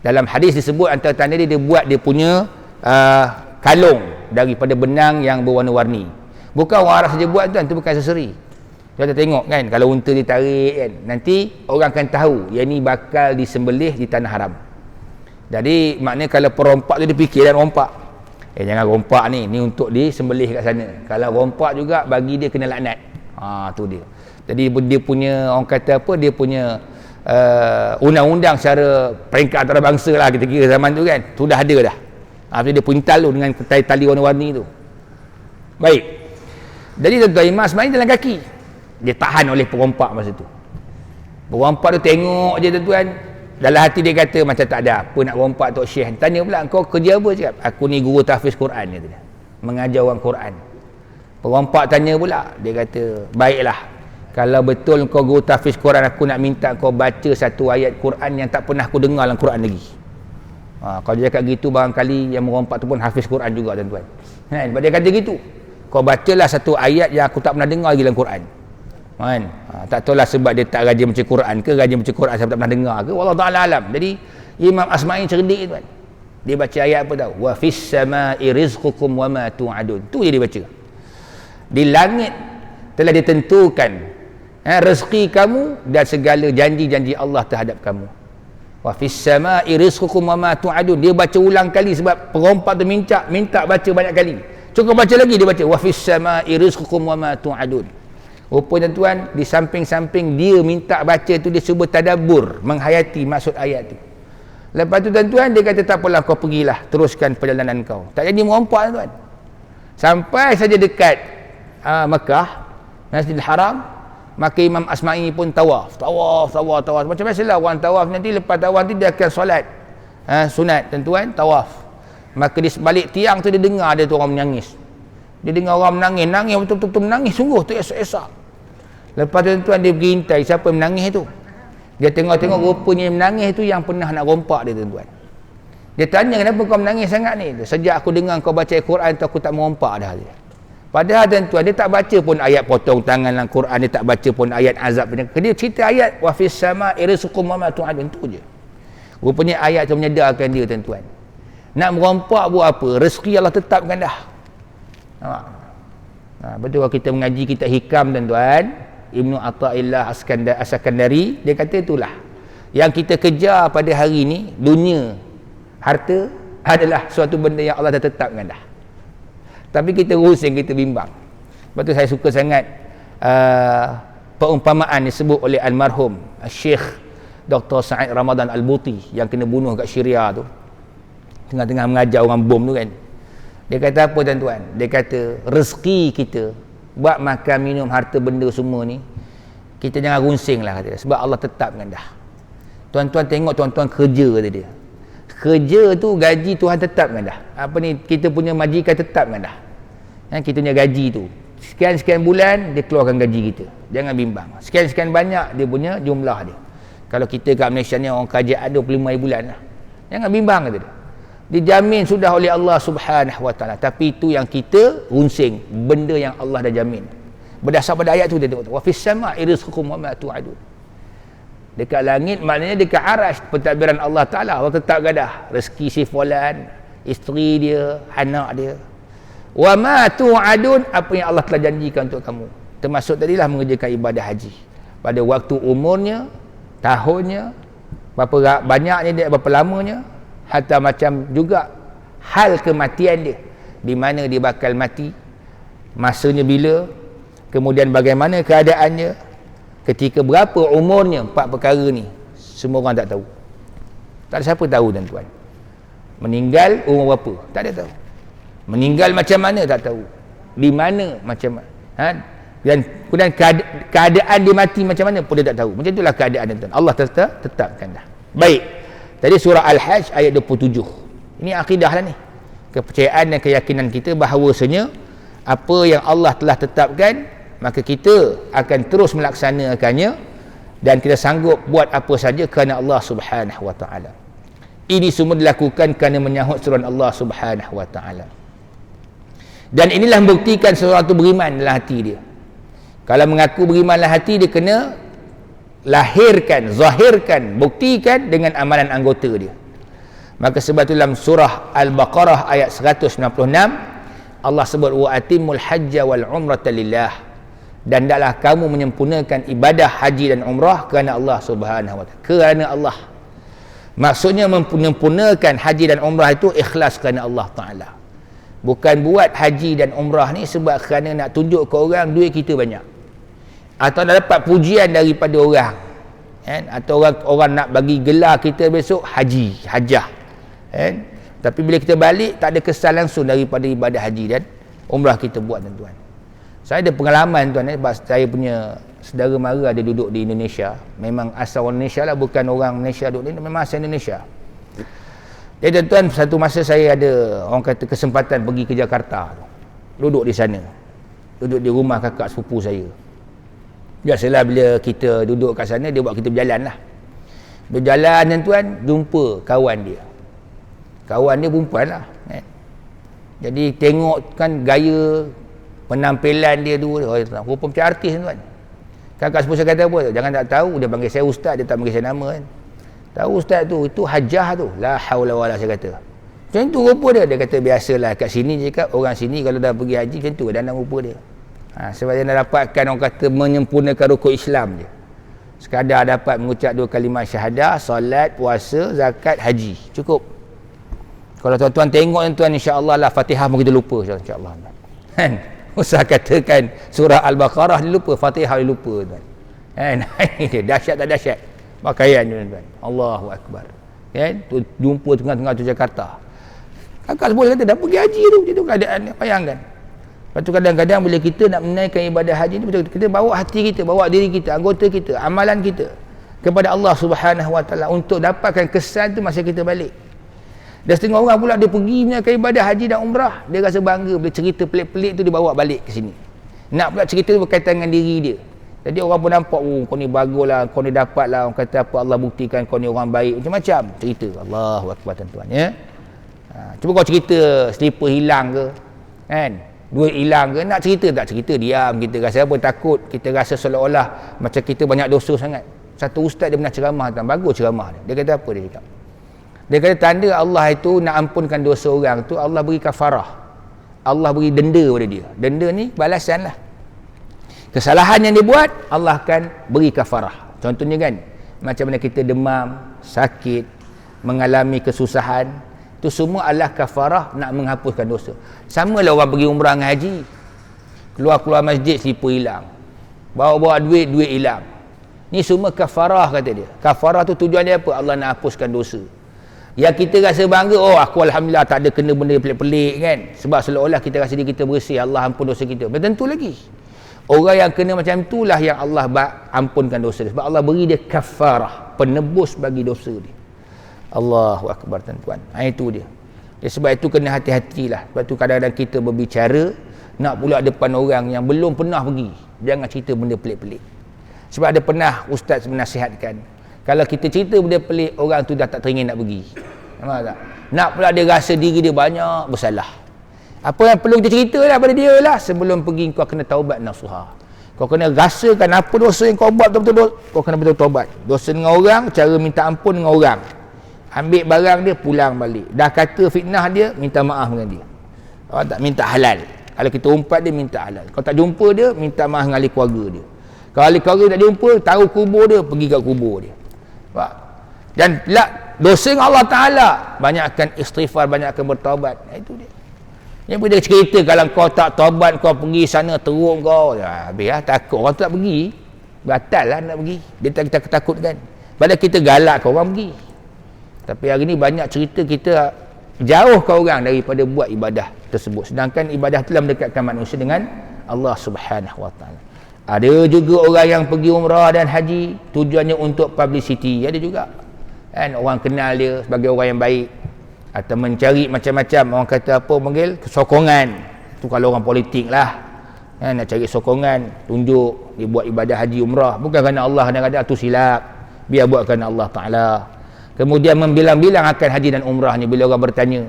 Dalam hadis disebut antara tanda dia buat dia punya kalung daripada benang yang berwarna-warni. Bukan orang Arab saja buat tuan, tu bukan aksesori. Kita tengok kan, kalau unta ditarik kan, nanti orang akan tahu yang ni bakal disembelih di tanah haram. Jadi maknanya kalau perompak tu dia fikir dan rompak, jangan rompak ni untuk disembelih kat sana. Kalau rompak juga bagi dia kena laknat. Tu dia. Jadi dia punya, orang kata apa, dia punya undang-undang secara peringkat antarabangsa lah kita kira zaman tu kan, tu dah ada dah. Dia pintal tu dengan tali warna-warni tu. Baik. Jadi tuan-tuan, Imam Asma'i jalan kaki, dia tahan oleh perompak masa tu. Perompak tu tengok je tuan-tuan, dalam hati dia kata macam tak ada apa nak rompak Tok Syekh. Tanya pula, kau kerja apa? Cakap, aku ni guru tahfiz Quran, kata dia, mengajar orang Quran. Perompak tanya pula, dia kata, baiklah, kalau betul kau guru tahfiz Quran, aku nak minta kau baca satu ayat Quran yang tak pernah aku dengar dalam Quran lagi. Kalau dia cakap gitu, barangkali yang merompak tu pun hafiz Quran juga tuan-tuan. Sebab dia kata gitu, kau bacalah satu ayat yang aku tak pernah dengar lagi dalam Quran. Tak tahulah sebab dia tak rajin baca Quran ke, rajin baca Quran saya tak pernah dengar ke, wallahu ta'ala alam. Jadi Imam Asma'i cerdik tuan, dia baca ayat apa tahu, wa fis samai rizqukum wa ma tu'adun. Tu je dia baca, di langit telah ditentukan rezeki kamu dan segala janji-janji Allah terhadap kamu. Wa fis samai rizqukum wa ma tu'adun. Dia baca ulang kali sebab perompak tu minta baca banyak kali. Cukup baca lagi, dia baca wa fis samai rizqukum wa ma tu'adun. Rupanya tuan, di samping-samping dia minta baca tu, dia cuba tadabbur, menghayati maksud ayat tu. Lepas tu tuan-tuan, dia kata tak apalah, kau pergilah, teruskan perjalanan kau. Tak jadi merompak tuan. Sampai saja dekat Mekah, Masjidil Haram, maka Imam Asma'i pun tawaf. Macam biasalah orang tawaf, nanti lepas tawaf nanti dia akan solat sunat tuan-tuan, tawaf. Maka di sebalik tiang tu dia dengar ada tu orang menangis. Dia dengar orang menangis betul-betul menangis sungguh tu, esak-esak. Lepas tu tuan, dia pergi hintai siapa yang menangis tu. Dia tengok-tengok, rupanya yang menangis tu yang pernah nak rompak dia tuan-tuan. Dia tanya, kenapa kau menangis sangat ni? Sejak aku dengar kau baca Al-Quran tu, aku tak merompak dah. Padahal tuan-tuan, dia tak baca pun ayat potong tangan dalam Quran, dia tak baca pun ayat azab. Dia cerita ayat wa fis sama'i rizqukum wa ma tu'adun, tu je. Rupanya ayat tu menyedarkan dia, tuan-tuan. Nak merompak buat apa? Rezeki Allah tetapkan dah. Betul kalau kita mengaji kitab hikam, tuan-tuan, Ibnu Athaillah As-Sakandari, dia kata itulah yang kita kejar pada hari ni, dunia, harta adalah suatu benda yang Allah dah tetapkan dah. Tapi kita rusing, kita bimbang. Sebab tu saya suka sangat perumpamaan disebut oleh almarhum Syekh Dr. Sa'id Ramadan Al-Buti yang kena bunuh kat Syria tu, tengah-tengah mengajar orang bom tu kan. Dia kata apa, tuan-tuan? Dia kata rezeki kita buat makan, minum, harta benda semua ni, kita jangan runsing lah, kata dia, sebab Allah tetapkan dah. Tuan-tuan tengok, tuan-tuan kerja, kata dia. Kerja tu gaji Tuhan tetapkan dah. Apa ni, kita punya majikan tetapkan dah. Kita punya gaji tu sekian-sekian bulan dia keluarkan gaji kita. Jangan bimbang. Sekian-sekian banyak dia punya jumlah dia. Kalau kita kat Malaysia ni orang kerajaan 25 bulan lah. Jangan bimbang, kata dia. Dijamin sudah oleh Allah Subhanahu Wa Taala. Tapi itu yang kita runsing, benda yang Allah dah jamin. Berdasar pada ayat tu dia kata wa fis sama'i rizqukum wa ma tu'adun. Dekat langit maknanya dekat arasy, pentadbiran Allah Ta'ala. Allah tetap gadah rezeki si fulan, isteri dia, anak dia. Wa ma tu'adun, apa yang Allah telah janjikan untuk kamu. Termasuk tadilah mengerjakan ibadah haji pada waktu umurnya, tahunnya, berapa banyaknya dia, berapa lamanya, hatta macam juga hal kematian dia, di mana dia bakal mati, masanya bila, kemudian bagaimana keadaannya, ketika berapa umurnya. 4 perkara ni semua orang tak tahu. Tak ada siapa tahu, tuan-tuan. Meninggal umur berapa, tak ada tahu. Meninggal macam mana, tak tahu. Di mana, macam mana, dan kemudian keadaan dia mati macam mana pun dia tak tahu. Macam itulah keadaan, tuan-tuan. Allah tetapkan dah. Baik, tadi surah Al-Hajj ayat 27. Ini akidah lah ni, kepercayaan dan keyakinan kita bahawasanya apa yang Allah telah tetapkan, maka kita akan terus melaksanakannya, dan kita sanggup buat apa saja kerana Allah Subhanahu Wa Taala. Ini semua dilakukan kerana menyahut seruan Allah Subhanahu Wa Taala. Dan inilah membuktikan seseorang itu beriman dalam hati dia. Kalau mengaku beriman dalam hati, dia kena lahirkan, zahirkan, buktikan dengan amalan anggota dia. Maka sebab itu dalam surah Al-Baqarah ayat 196 Allah sebut wa atimul hajja wal umrata lillah, dan hendaklah kamu menyempurnakan ibadah haji dan umrah kerana Allah Subhanahu Wa Taala. Kerana Allah, maksudnya menyempurnakan haji dan umrah itu ikhlas kerana Allah Taala. Bukan buat haji dan umrah ni sebab kerana nak tunjuk ke orang duit kita banyak, atau nak dapat pujian daripada orang, kan? Atau orang nak bagi gelar kita besok haji, hajah, kan? Tapi bila kita balik tak ada kesan langsung daripada ibadah haji dan umrah kita buat, tuan-tuan. Saya ada pengalaman, tuan, sebab saya punya saudara mara ada duduk di Indonesia. Memang asal orang Malaysia lah, bukan orang Malaysia duduk ni, memang asal Indonesia. Jadi, tuan, satu masa saya ada orang kata kesempatan pergi ke Jakarta, duduk di sana, duduk di rumah kakak sepupu saya. Biasalah bila kita duduk kat sana, dia buat kita berjalan lah. Berjalan, tuan, jumpa kawan dia. Kawan dia perempuan lah, kan? Jadi tengok kan gaya penampilan dia dulu, rupa macam artis, tuan. Kakak sepupu saya kata apa? Jangan tak tahu, dia panggil saya ustaz, dia tak panggil saya nama, kan. Tahu ustaz tu, itu hajah tu. La haula wala, saya kata. Macam tu rupa dia. Dia kata biasalah kat sini je, kat orang sini kalau dah pergi haji macam tu dandan rupa dia. Sebab dia nak dapatkan, orang kata, menyempurnakan rukun Islam je. Sekadar dapat mengucap 2 kalimah syahadah, solat, puasa, zakat, haji, cukup. Kalau tuan-tuan tengok, tuan, insya-Allah lah Fatihah pun kita lupa, insya-Allah. Kan? Usah katakan surah Al-Baqarah dia lupa, Fatihah dia lupa, tuan. Kan? Dia dahsyat tak dahsyat pakaian, tuan-tuan. Allahu akbar. Kan? Tu jumpa tengah-tengah tu Jakarta. Kakak sepupu kata dah pergi haji tu, macam tu keadaan dia, bayangkan. Lepas tu kadang-kadang bila kita nak menaikkan ibadah haji ni, betul kita bawa hati kita, bawa diri kita, anggota kita, amalan kita kepada Allah Subhanahu Wa Taala untuk dapatkan kesan tu masa kita balik. Dan setengah orang pula dia pergi menunaikan ibadah haji dan umrah, dia rasa bangga bila cerita pelik-pelik tu dia bawa balik ke sini. Nak pula cerita tu berkaitan dengan diri dia. Jadi orang pun nampak, oh kau ni baguslah, kau ni dapatlah, orang kata apa, Allah buktikan kau ni orang baik, macam-macam cerita. Allahu akbar, tuan-tuan, ya. Cuba kau cerita slipper hilang ke, kan? duit hilang ke, nak cerita tak cerita, diam. Kita rasa apa, takut. Kita rasa seolah-olah macam kita banyak dosa sangat. Satu ustaz dia pernah ceramah, bagus ceramah dia kata apa, dia cakap, dia kata tanda Allah itu nak ampunkan dosa orang tu, Allah beri kafarah, Allah beri denda pada dia. Denda ni balasan lah kesalahan yang dia buat, Allah akan beri kafarah. Contohnya kan, macam mana kita demam, sakit, mengalami kesusahan, itu semua adalah kafarah nak menghapuskan dosa. Sama lah orang pergi umrah dengan haji, keluar-keluar masjid slipper hilang, bawa-bawa duit hilang. Ni semua kafarah, kata dia. Kafarah tu tujuan dia apa? Allah nak hapuskan dosa. Yang kita rasa bangga, oh aku alhamdulillah tak ada kena benda pelik-pelik kan, sebab seolah-olah kita rasa diri kita bersih, Allah ampun dosa kita. Belum tentu lagi. Orang yang kena macam itulah yang Allah ampunkan dosa dia, sebab Allah beri dia kafarah, penebus bagi dosa dia. Allahu Akbar, tuan-tuan. Itu dia. Sebab itu kena hati-hatilah. Sebab itu kadang-kadang kita berbicara nak pula depan orang yang belum pernah pergi, jangan cerita benda pelik-pelik. Sebab ada pernah ustaz menasihatkan, kalau kita cerita benda pelik, orang tu dah tak teringin nak pergi. Nampak tak? Nak pula dia rasa diri dia banyak bersalah. Apa yang perlu kita ceritalah pada dia lah, sebelum pergi kau kena taubat nasuha. Kau kena rasakan apa dosa yang kau buat betul-betul, kau kena betul taubat. Dosa dengan orang, cara minta ampun dengan orang. Ambil barang dia, pulang balik. Dah kata fitnah dia, minta maaf dengan dia. Orang tak minta halal. Kalau kita umpat dia, minta halal. Kalau tak jumpa dia, minta maaf dengan ahli keluarga dia. Kalau ahli keluarga tak jumpa, tahu kubur dia, pergi kat kubur dia. Faham? Dan dosa dengan Allah Ta'ala, banyakkan istighfar, banyakkan bertaubat. Itu dia. Yang boleh cerita, kalau kau tak taubat, kau pergi sana teruk kau, habis lah, takut orang tu tak pergi, batal lah nak pergi. Dia tak, kita ketakutkan. Padahal kita galak kau orang pergi. Tapi hari ni banyak cerita kita jauhkan orang daripada buat ibadah tersebut, sedangkan ibadah telah mendekatkan manusia dengan Allah Subhanahu Wa Taala. Ada juga orang yang pergi umrah dan haji tujuannya untuk publicity, ada juga kan, orang kenal dia sebagai orang yang baik, atau mencari macam-macam, orang kata apa panggil, sokongan. Tu kalau orang politik lah kan, nak cari sokongan, tunjuk dia buat ibadah haji umrah bukan kerana Allah, kadang-kadang tu silap, biar buat kerana Allah Ta'ala. Kemudian membilang-bilang akan haji dan umrah ni. Bila orang bertanya,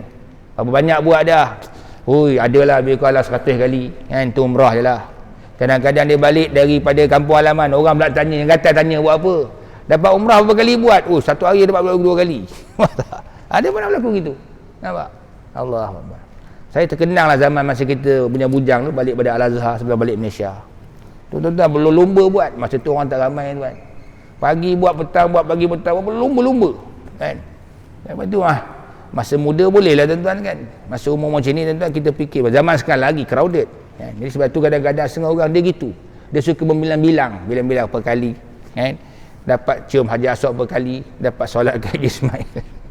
apa banyak buat dah? Hui, adalah lebih kurang 100 kali kan, tu umrah je lah. Kadang-kadang dia balik daripada kampung halaman, orang pula tanya, yang kata tanya buat apa, dapat umrah berapa kali buat? Oh, satu hari dapat 2 kali. Ada pernah berlaku gitu, nampak? Allah Akbar. Saya terkenang lah zaman masa kita punya bujang tu, balik pada Al-Azhar sebelum balik Malaysia. Tuan-tuan berlumba buat, masa tu orang tak ramai tuan. Pagi buat, petang buat, pagi petang buat, berlumba-lumba kan. Lepas tu masa muda boleh lah tuan-tuan kan, masa umur macam ni tuan-tuan kita fikir, zaman sekarang lagi crowded kan? Jadi sebab tu kadang-kadang setengah orang dia gitu, dia suka bilang-bilang per kali kan, dapat cium Haji Aswad per kali, dapat solat ke Haji Ismail.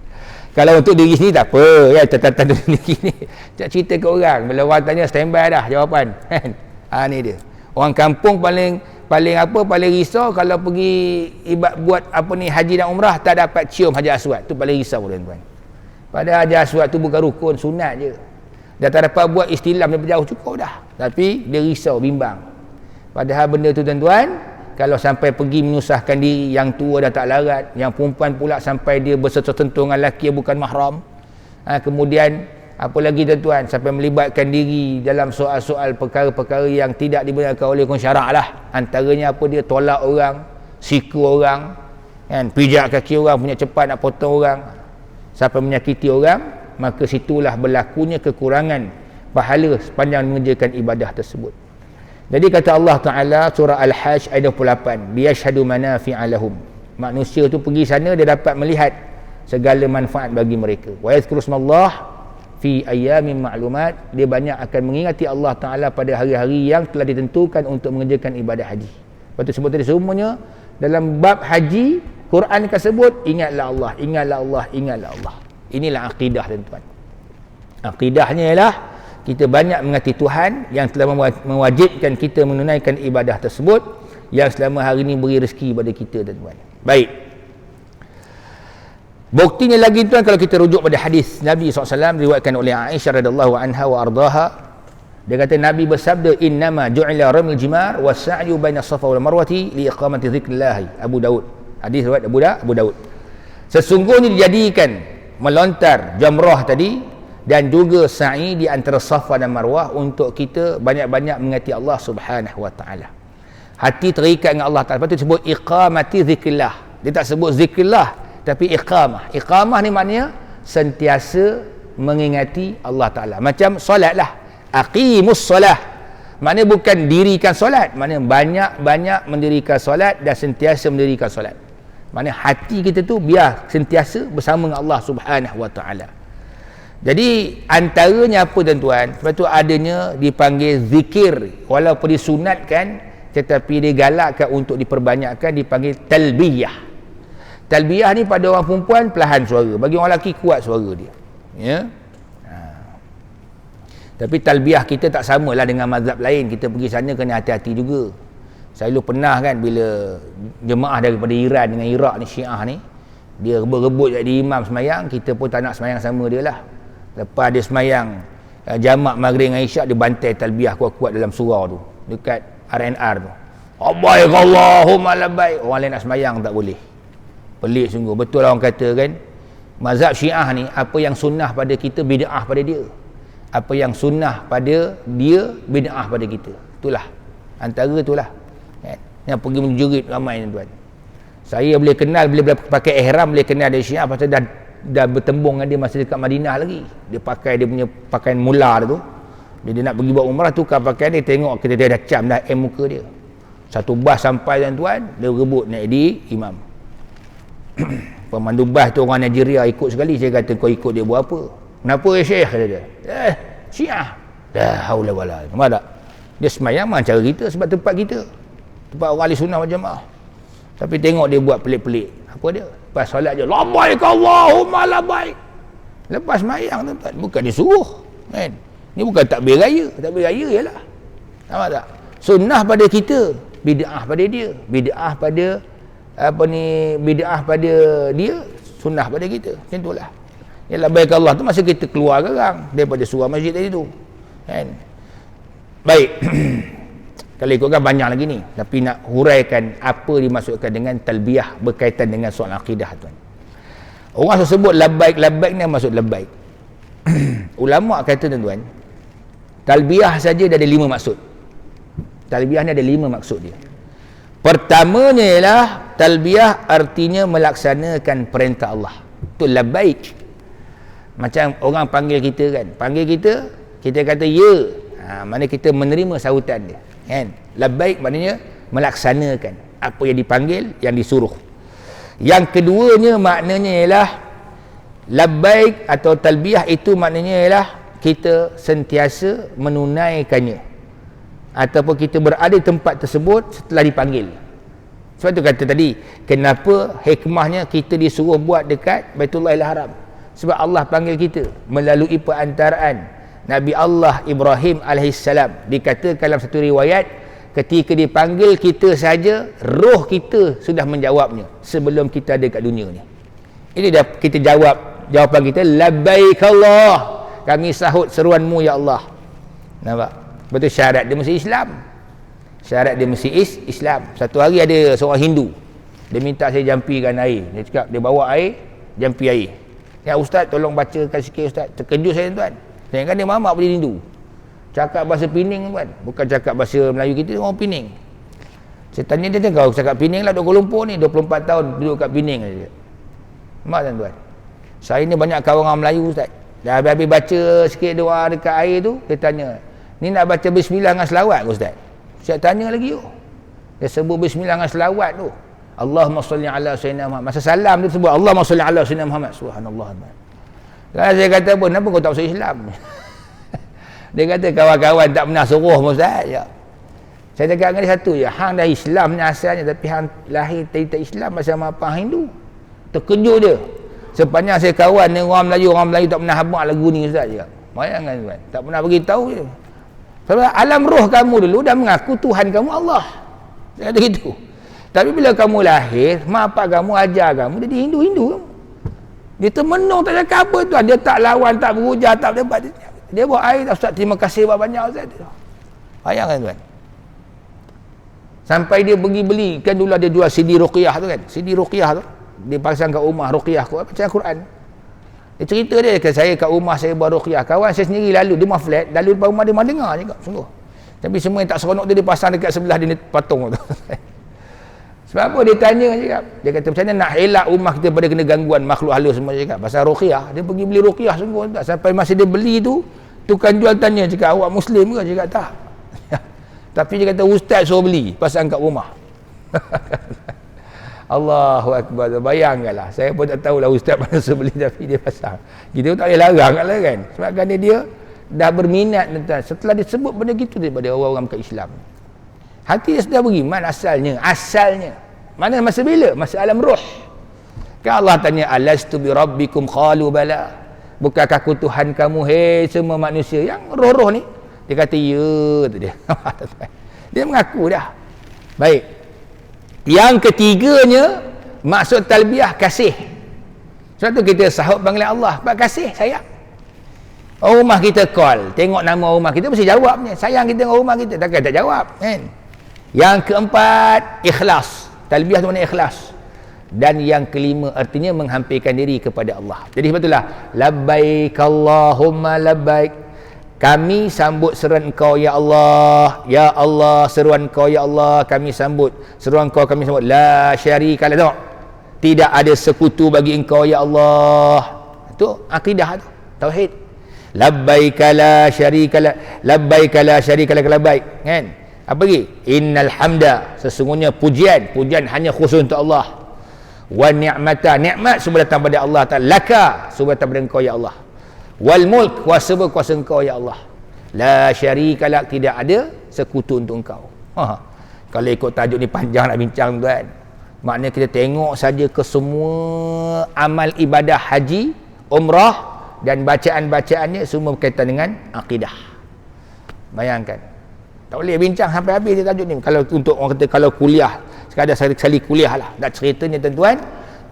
Kalau untuk diri sendiri tak apa ya, catatan diri ni tak cerita ke orang, bila orang tanya standby dah jawapan kan. Ni dia orang kampung paling risau kalau pergi buat apa ni haji dan umrah, tak dapat cium Haji Aswad, tu paling risau tuan-tuan. Padahal Haji Aswad tu bukan rukun, sunat je. Dah tak dapat buat istilam daripada jauh cukup dah, tapi dia risau, bimbang. Padahal benda tu tuan-tuan, kalau sampai pergi menyusahkan diri, yang tua dah tak larat, yang perempuan pula sampai dia bersentuh-sentuh dengan lelaki yang bukan mahram, kemudian apa lagi tuan-tuan, sampai melibatkan diri dalam soal-soal perkara-perkara yang tidak dibenarkan oleh hukum syarak lah. Antaranya apa, dia tolak orang, siku orang kan, pijak kaki orang, punya cepat nak potong orang, sampai menyakiti orang, maka situlah berlakunya kekurangan pahala sepanjang mengerjakan ibadah tersebut. Jadi kata Allah Ta'ala surah Al-Hajj ayat 28, liyashhadu manafi'a lahum, manusia tu pergi sana dia dapat melihat segala manfaat bagi mereka. Wa yadhkuru smallah fi ayyamin ma'lumat, dia banyak akan mengingati Allah Ta'ala pada hari-hari yang telah ditentukan untuk mengerjakan ibadah haji. Lepas tu sebut tadi semuanya dalam bab haji, Quran akan sebut ingatlah Allah, ingatlah Allah, ingatlah Allah. Inilah akidah tuan-tuan. Akidahnya ialah kita banyak mengasihi Tuhan yang telah mewajibkan kita menunaikan ibadah tersebut, yang selama hari ini beri rezeki pada kita tuan-tuan. Baik, buktinya lagi tuan, kalau kita rujuk pada hadis Nabi SAW diriwayatkan oleh Aisyah radhiyallahu anha wa ardaha, dia kata Nabi bersabda, innama ju'ila ramil jimar was-sa'yu baina safa wal marwati li iqamati dzikrillah. Abu Daud, hadis riwayat Abu Daud. Sesungguhnya dijadikan melontar jamrah tadi dan juga sa'i di antara Safa dan Marwah untuk kita banyak-banyak mengingati Allah Subhanahu wa taala. Hati terikat dengan Allah Taala. Lepas tu disebut iqamati zikrillah. Dia tak sebut zikrillah tapi iqamah. Iqamah ni maknanya sentiasa mengingati Allah Taala. Macam solatlah. Aqimus solah. Maknanya bukan dirikan solat, maknanya banyak-banyak mendirikan solat dan sentiasa mendirikan solat. Maknanya hati kita tu biar sentiasa bersama dengan Allah Subhanahu wa taala. Jadi antaranya apa tuan-tuan? Sebab tu adanya dipanggil zikir, walaupun disunatkan tetapi digalakkan untuk diperbanyakkan, dipanggil talbiyah. Talbiyah ni pada orang perempuan perlahan suara, bagi orang lelaki kuat suara dia. Ya. Tapi talbiyah kita tak samalah dengan mazhab lain. Kita pergi sana kena hati-hati juga. Saya dulu pernah kan bila jemaah daripada Iran dengan Iraq ni, Syiah ni, dia rebut-rebut jadi imam semayang, kita pun tak nak semayang sama dia lah. Lepas dia semayang jamak maghrib dengan isyak, dia bantai talbiyah kuat-kuat dalam surau tu, dekat RNR tu. Labbaik Allahumma labbaik. Orang lain nak semayang tak boleh. Pelik sungguh. Betul lah orang kata kan, mazhab Syiah ni, apa yang sunnah pada kita, bid'ah pada dia. Apa yang sunnah pada dia, bid'ah pada kita. Itulah, antara itulah yang pergi menjerit ramai tuan. Saya boleh kenal, bila pakai ihram boleh kenal dari Syiah pasal dah bertembung dengan dia masa dekat Madinah lagi. Dia pakai dia punya pakaian mula tu. Bila dia nak pergi buat umrah, tukar pakaian dia, tengok kita dia dah cam dah muka dia. Satu bas sampai tuan-tuan, dia rebut naik di imam. Pemandu bas tu orang Nigeria ikut sekali. Saya kata, kau ikut dia buat apa? Kenapa Syekh? Kata dia. Syiah. La haula wala. Nampak tak? Dia semayang macam cara kita sebab tempat kita. Tempat orang ahli sunnah wal jamaah. Tapi tengok dia buat pelik-pelik. Apa dia? Lepas solat je, labbaik Allahumma labbaik. Lepas semayang tuan-tuan, bukan dia suruh. Kan? Ni bukan takbir raya. Takbir raya ialah. Nampak tak? Sunnah pada kita, bid'ah pada dia. Bid'ah pada bid'ah pada dia, sunnah pada kita. Macam itulah. Yalah, baik Allah tu masa kita keluar garang daripada surau masjid tadi tu. Kan? Baik. Kalau ikutkan banyak lagi ni, tapi nak huraikan apa dimaksudkan dengan talbiyah berkaitan dengan soal akidah tuan. Orang sebut labbaik ni maksud labbaik. Ulama kata tuan-tuan, talbiyah saja dah ada 5 maksud. Talbiyah ni ada 5 maksud dia. Pertamanya ialah talbiyah artinya melaksanakan perintah Allah. Itu labbaik. Macam orang panggil kita kan, panggil kita kata ya, maknanya kita menerima sahutan dia kan. Labbaik maknanya melaksanakan apa yang dipanggil, yang disuruh. Yang keduanya maknanya ialah labbaik atau talbiyah itu maknanya ialah kita sentiasa menunaikannya ataupun kita berada di tempat tersebut setelah dipanggil. Sebab tu kata tadi, kenapa hikmahnya kita disuruh buat dekat Baitullahil Haram? Sebab Allah panggil kita melalui perantaraan Nabi Allah Ibrahim alaihissalam. Dikatakan dalam satu riwayat, ketika dipanggil kita saja, roh kita sudah menjawabnya sebelum kita ada kat dunia ni. Ini dah kita jawapan kita, labbaik Allah, kami sahut seruanmu ya Allah. Nampak? Betul, syarat dia mesti Islam. Syarat dia mesti Islam. Satu hari ada seorang Hindu, dia minta saya jampikan air. Dia cakap dia bawa air, jampi air. Ya ustaz, tolong bacakan sikit ustaz. Terkejut saya tuan. Saya kan dia mamak boleh Hindu. Cakap bahasa Pening tuan, bukan cakap bahasa Melayu kita, orang Pening. Saya tanya dia, kau cakap Pening lah, duduk Kuala Lumpur ni 24 tahun duduk kat Pening aja. Mak tuan. Saya ni banyak kawan orang Melayu ustaz. Dah habis baca sikit doa dekat air tu, dia tanya, ni nak baca bismillah dengan selawat ke ustaz? Saya tanya lagi tu. Dia sebut bismillah dengan selawat tu. Allahumma salli ala sayyidina Muhammad. Masa salam dia sebut Allahumma salli ala sayyidina Muhammad. Subhanallah. Kalau saya kata pun, kenapa kau tak masuk Islam? Dia kata kawan-kawan tak pernah suruh ustaz. Ya. Saya cakap dengan dia satu je, hang dah Islam ni asalnya, tapi hang lahir tak Islam macam apa Hindu. Terkejut dia. Sepanjang saya kawan dengan orang Melayu tak pernah habaq lagu ni ustaz. Ya. Bayangkan tuan, tak pernah beritahu je. Sebab alam roh kamu dulu dah mengaku Tuhan kamu Allah. Dia kata gitu. Tapi bila kamu lahir, mak bapak kamu ajar kamu jadi Hindu kamu. Dia termenung tak cakap apa tuan. Dia tak lawan, tak berujar, tak berdebat. Dia buat air, ustaz terima kasih banyak ustaz. Bayangkan tuan. Sampai dia pergi beli, kan dulu dia jual CD Ruqyah tu kan. CD Ruqyah tu dia pasang kat rumah Ruqyah, baca Al-Quran. Dia cerita dia, saya kat rumah saya buat ruqyah, kawan saya sendiri lalu dia flat, lalu depan rumah dia dengar juga sungguh. Tapi semua yang tak seronok dia pasang dekat sebelah dia patung tu. Sebab apa dia tanya juga. Dia kata macam mana nak elak rumah kita pada kena gangguan makhluk halus semua cakap. Pasal ruqyah, dia pergi beli ruqyah sungguh tak, sampai masa dia beli tu tukang jual tanya cakap awak Muslim ke? Cakap tak. Tapi dia kata ustaz suruh beli, pasang kat rumah. Allahu Akbar. Bayangkanlah, saya pun tak tahulah ustaz mana suruh beli tapi dia pasang. Kita pun tak boleh larang kan. Sebab kerana dia dah berminat tentang setelah dia sebut benda gitu daripada orang-orang bukan Islam. Hati dia sudah beriman asalnya. Mana masa bila? Masa alam roh. Kan Allah tanya, alastu bi rabbikum, qalu bala. Bukankah aku Tuhan kamu, hei semua manusia yang roh-roh ni? Dia kata ya tu dia. Dia mengaku dah. Baik. Yang ketiganya maksud talbiyah kasih. Sebab tu kita sahut panggilan Allah, sebab kasih, sayang. Orang rumah kita call, tengok nama rumah kita mesti jawabnya. Sayang kita dengan rumah kita, takkan tak jawab kan? Yang keempat, ikhlas. Talbiyah tu makna ikhlas. Dan yang kelima artinya menghampirkan diri kepada Allah. Jadi sebab itulah labbaik Allahumma labbaik. Kami sambut seruan Engkau ya Allah. Ya Allah, seruan Engkau ya Allah kami sambut. Seruan Engkau kami sambut. La syarika la. Tidak ada sekutu bagi Engkau ya Allah. Itu akidah tu, tauhid. Labbaika la syarika la. Labbaika la syarika lak labbaik. Kan? Apa lagi? Innal hamda, sesungguhnya pujian hanya khusus untuk Allah. Wa ni'mata, nikmat semua datang pada Allah Ta'ala. Laka, semua datang pada Engkau ya Allah. Wal mulk, kuasa berkuasa Engkau ya Allah. La syarika lak, tidak ada sekutu untuk Engkau. Kalau ikut tajuk ni panjang nak bincang tuan. Maknanya kita tengok saja ke semua amal ibadah haji, umrah dan bacaan-bacaannya semua berkaitan dengan akidah. Bayangkan. Tak boleh bincang sampai habis dia tajuk ni. Kalau untuk orang kata kalau kuliah, sekadar sekali kuliah lah. Nak ceritanya tuan-tuan,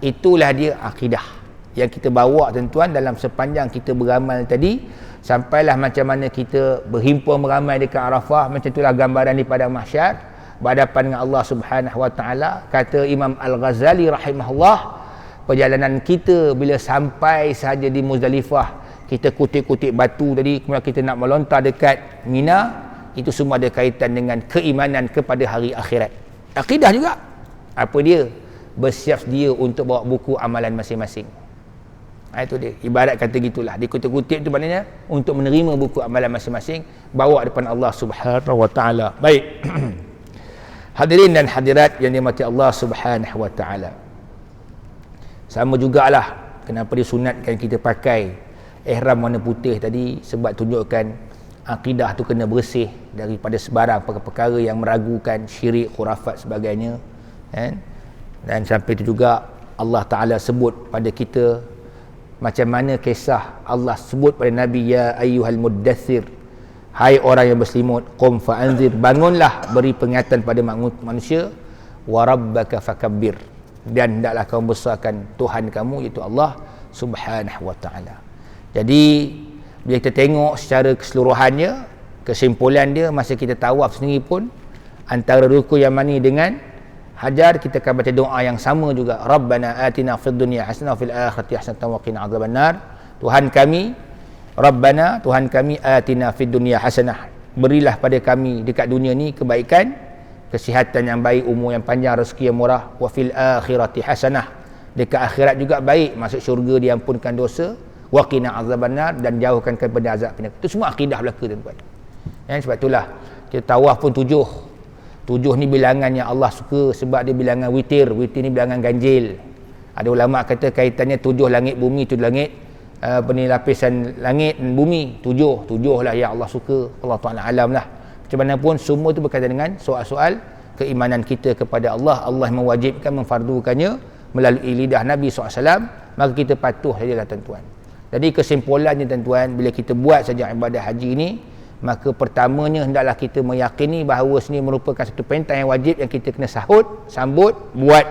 itulah dia akidah yang kita bawa tuan-tuan dalam sepanjang kita beramal tadi, sampailah macam mana kita berhimpun beramai dekat Arafah. Macam itulah gambaran di padang mahsyar berhadapan dengan Allah Subhanahu Wa Taala. Kata Imam Al-Ghazali rahimahullah, perjalanan kita bila sampai sahaja di Muzdalifah, kita kutip-kutip batu tadi, kemudian kita nak melontar dekat Mina, itu semua ada kaitan dengan keimanan kepada hari akhirat. Akidah juga. Apa dia? Bersiap sedia untuk bawa buku amalan masing-masing. Itu dia. Ibarat kata gitulah. Dikutip-kutip tu maknanya untuk menerima buku amalan masing-masing, bawa depan Allah Subhanahu Wa Taala. Baik. Hadirin dan hadirat yang dirahmati Allah Subhanahu Wa Taala. Sama jugalah kenapa disunatkan kita pakai ihram warna putih tadi, sebab tunjukkan akidah tu kena bersih daripada sebarang perkara-perkara yang meragukan, syirik, khurafat sebagainya kan? Dan sampai itu juga Allah Ta'ala sebut pada kita macam mana kisah Allah sebut pada Nabi, ya ayyuhal muddathir, hai orang yang berselimut, qum fa'anzir, bangunlah, beri peringatan pada manusia, wa rabbaka fakabbir, dan hendaklah kamu besarkan Tuhan kamu iaitu Allah Subhanahu Wa Ta'ala. Jadi bila kita tengok secara keseluruhannya, kesimpulan dia masa kita tawaf sendiri pun, antara ruku Yamani dengan Hajar, kita akan baca doa yang sama juga. Rabbana atina fid dunya hasanah fil akhirati hasanah wa qina adzabannar. Tuhan kami, Rabbana, Tuhan kami, atina fid dunya hasanah, berilah pada kami dekat dunia ni kebaikan, kesihatan yang baik, umur yang panjang, rezeki yang murah. Wa fil akhirati hasanah, dekat akhirat juga baik, masuk syurga, diampunkan dosa. Wa qina azabannar, dan jauhkan kepada azab neraka. Itu semua akidah belaka tuan-tuan. Sebab itulah kita tawaf pun 7 ni bilangan yang Allah suka, sebab dia bilangan witir ni bilangan ganjil. Ada ulama kata kaitannya 7 langit bumi, 7 langit lapisan langit dan bumi, 7 lah yang Allah suka. Allah Ta'ala alam lah. Macam mana pun semua itu berkaitan dengan soal-soal keimanan kita kepada Allah. Allah mewajibkan, memfardukannya melalui lidah Nabi SAW, maka kita patuh sajalah tuan-tuan. Jadi kesimpulannya tuan-tuan, bila kita buat saja ibadah haji ini, maka pertamanya hendaklah kita meyakini bahawa ini merupakan satu perintah yang wajib yang kita kena sambut, buat.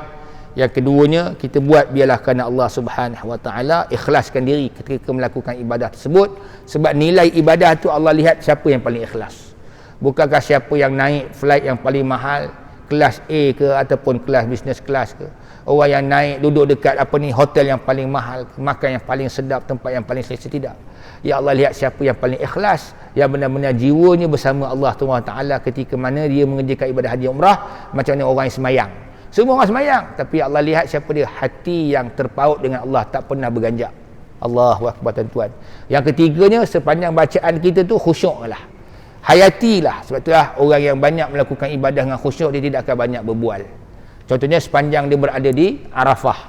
Yang keduanya, kita buat biarlah kerana Allah Subhanahu Wa Taala, ikhlaskan diri ketika melakukan ibadah tersebut, sebab nilai ibadah tu Allah lihat siapa yang paling ikhlas. Bukankah siapa yang naik flight yang paling mahal, kelas A ke ataupun kelas business class ke, orang yang naik duduk dekat hotel yang paling mahal, makan yang paling sedap, tempat yang paling selesa, tidak. Ya Allah lihat siapa yang paling ikhlas, yang benar-benar jiwanya bersama Allah Taala ketika mana dia mengerjakan ibadah haji umrah, macam mana orang yang semayang. Semua orang semayang, tapi Allah lihat siapa dia, hati yang terpaut dengan Allah, tak pernah berganjak. Allahu akbar tuan-tuan. Yang ketiganya, sepanjang bacaan kita tu khusyuklah. Hayatilah. Sebab itulah orang yang banyak melakukan ibadah dengan khusyuk, dia tidak akan banyak berbual. Contohnya sepanjang dia berada di Arafah,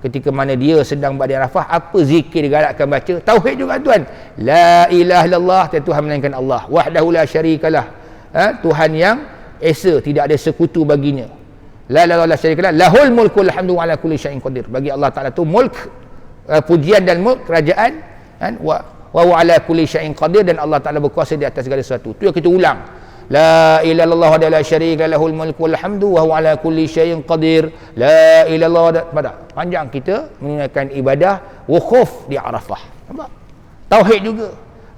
ketika mana dia sedang berada di Arafah, apa zikir dia galakkan baca? Tauhid juga tuan. La ilaha illallah, tiada Tuhan melainkan Allah. Wahdahu la syarikalah. Tuhan yang esa, tidak ada sekutu baginya. La ilaha illallah syarikalah. Lahul mulku alhamdu ala kulli syai'in qadir. Bagi Allah Taala tu mulk, pujian dan mulk, kerajaan, wa huwa ala kulli syai'in qadir, dan Allah Taala berkuasa di atas segala sesuatu. Tu yang kita ulang. La ilaha illallah wa la syarika lahul mulku wal hamdu wa huwa ala kulli syai'in qadir. La ilaha illallah. Panjang kita menunaikan ibadah wukuf di Arafah. Nampak? Tauhid juga.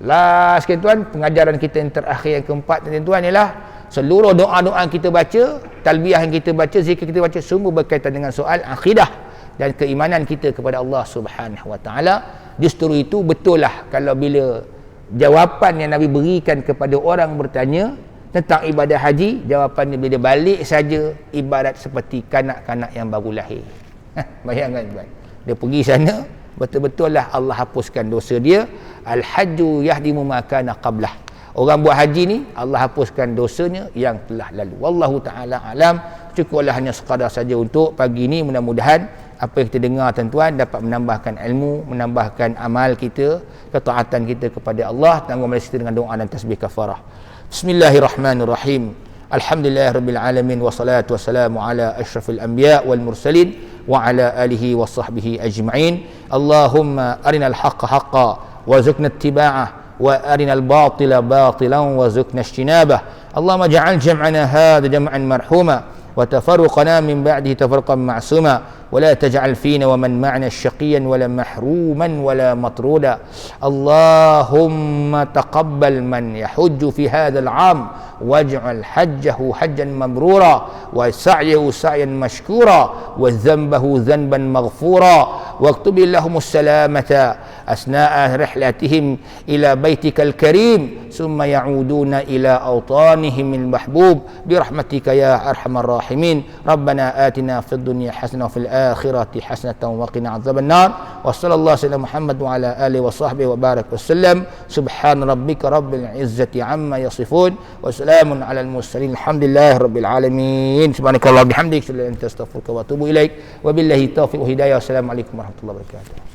Last tuan, pengajaran kita yang terakhir, yang keempat tuan, ialah seluruh doa-doa kita baca, talbiyah yang kita baca, zikir kita baca, semua berkaitan dengan soal akidah dan keimanan kita kepada Allah Subhanahu wa taala. Justru itu betul lah kalau bila jawapan yang Nabi berikan kepada orang bertanya tentang ibadah haji, jawapannya bila dia balik saja ibarat seperti kanak-kanak yang baru lahir. Bayangkan tuan, dia pergi sana, betul-betul lah Allah hapuskan dosa dia. Al-hajju yahdimu ma kana qablah. Orang buat haji ni Allah hapuskan dosanya yang telah lalu. Wallahu taala alam. Cukuplah hanya sekadar saja untuk pagi ni. Mudah-mudahan apa yang kita dengar tuan-tuan dapat menambahkan ilmu, menambahkan amal kita, ketaatan kita kepada Allah. Tangguh mari kita dengan doa dan tasbih kafarah. Bismillahirrahmanirrahim. Alhamdulillahirabbil alamin, wassalatu wassalamu ala asyrafil anbiya wal mursalin wa ala alihi washabbihi ajma'in. Allahumma arinal haqqa haqqan warzuqna ittiba'ah وأرنا الباطل باطلا وارزقنا اجتنابه. اللهم اجعل جمعنا هذا جمعا مرحوما وتفرقنا من بعده تفرقا معصوما ولا تجعل فينا ومن معنا شقيا ولا محروما ولا مطرودا. اللهم تقبل من يحج في هذا العام واجعل حجه حجا مبرورا وسعيه سعيا مشكورا وذنبه ذنبا مغفورا واكتب لهم السلامة أثناء رحلتهم إلى بيتك الكريم ثم يعودون إلى أوطانهم المحبوب برحمتك يا أرحم الراحمين. ربنا آتنا في الدنيا حسنة وفي الآخرة حسنة وقنا عذاب النار. وصلى الله على محمد وعلى آله وصحبه وبارك وسلم. سبحان ربك رب العزة عما يصفون وسلام على المرسلين الحمد لله رب العالمين. سبحانك اللهم وبحمدك أشهد أن لا إله إلا أنت أستغفرك وأتوب إليك وبالله التوفيق والهداية والسلام عليكم ورحمة الله وبركاته.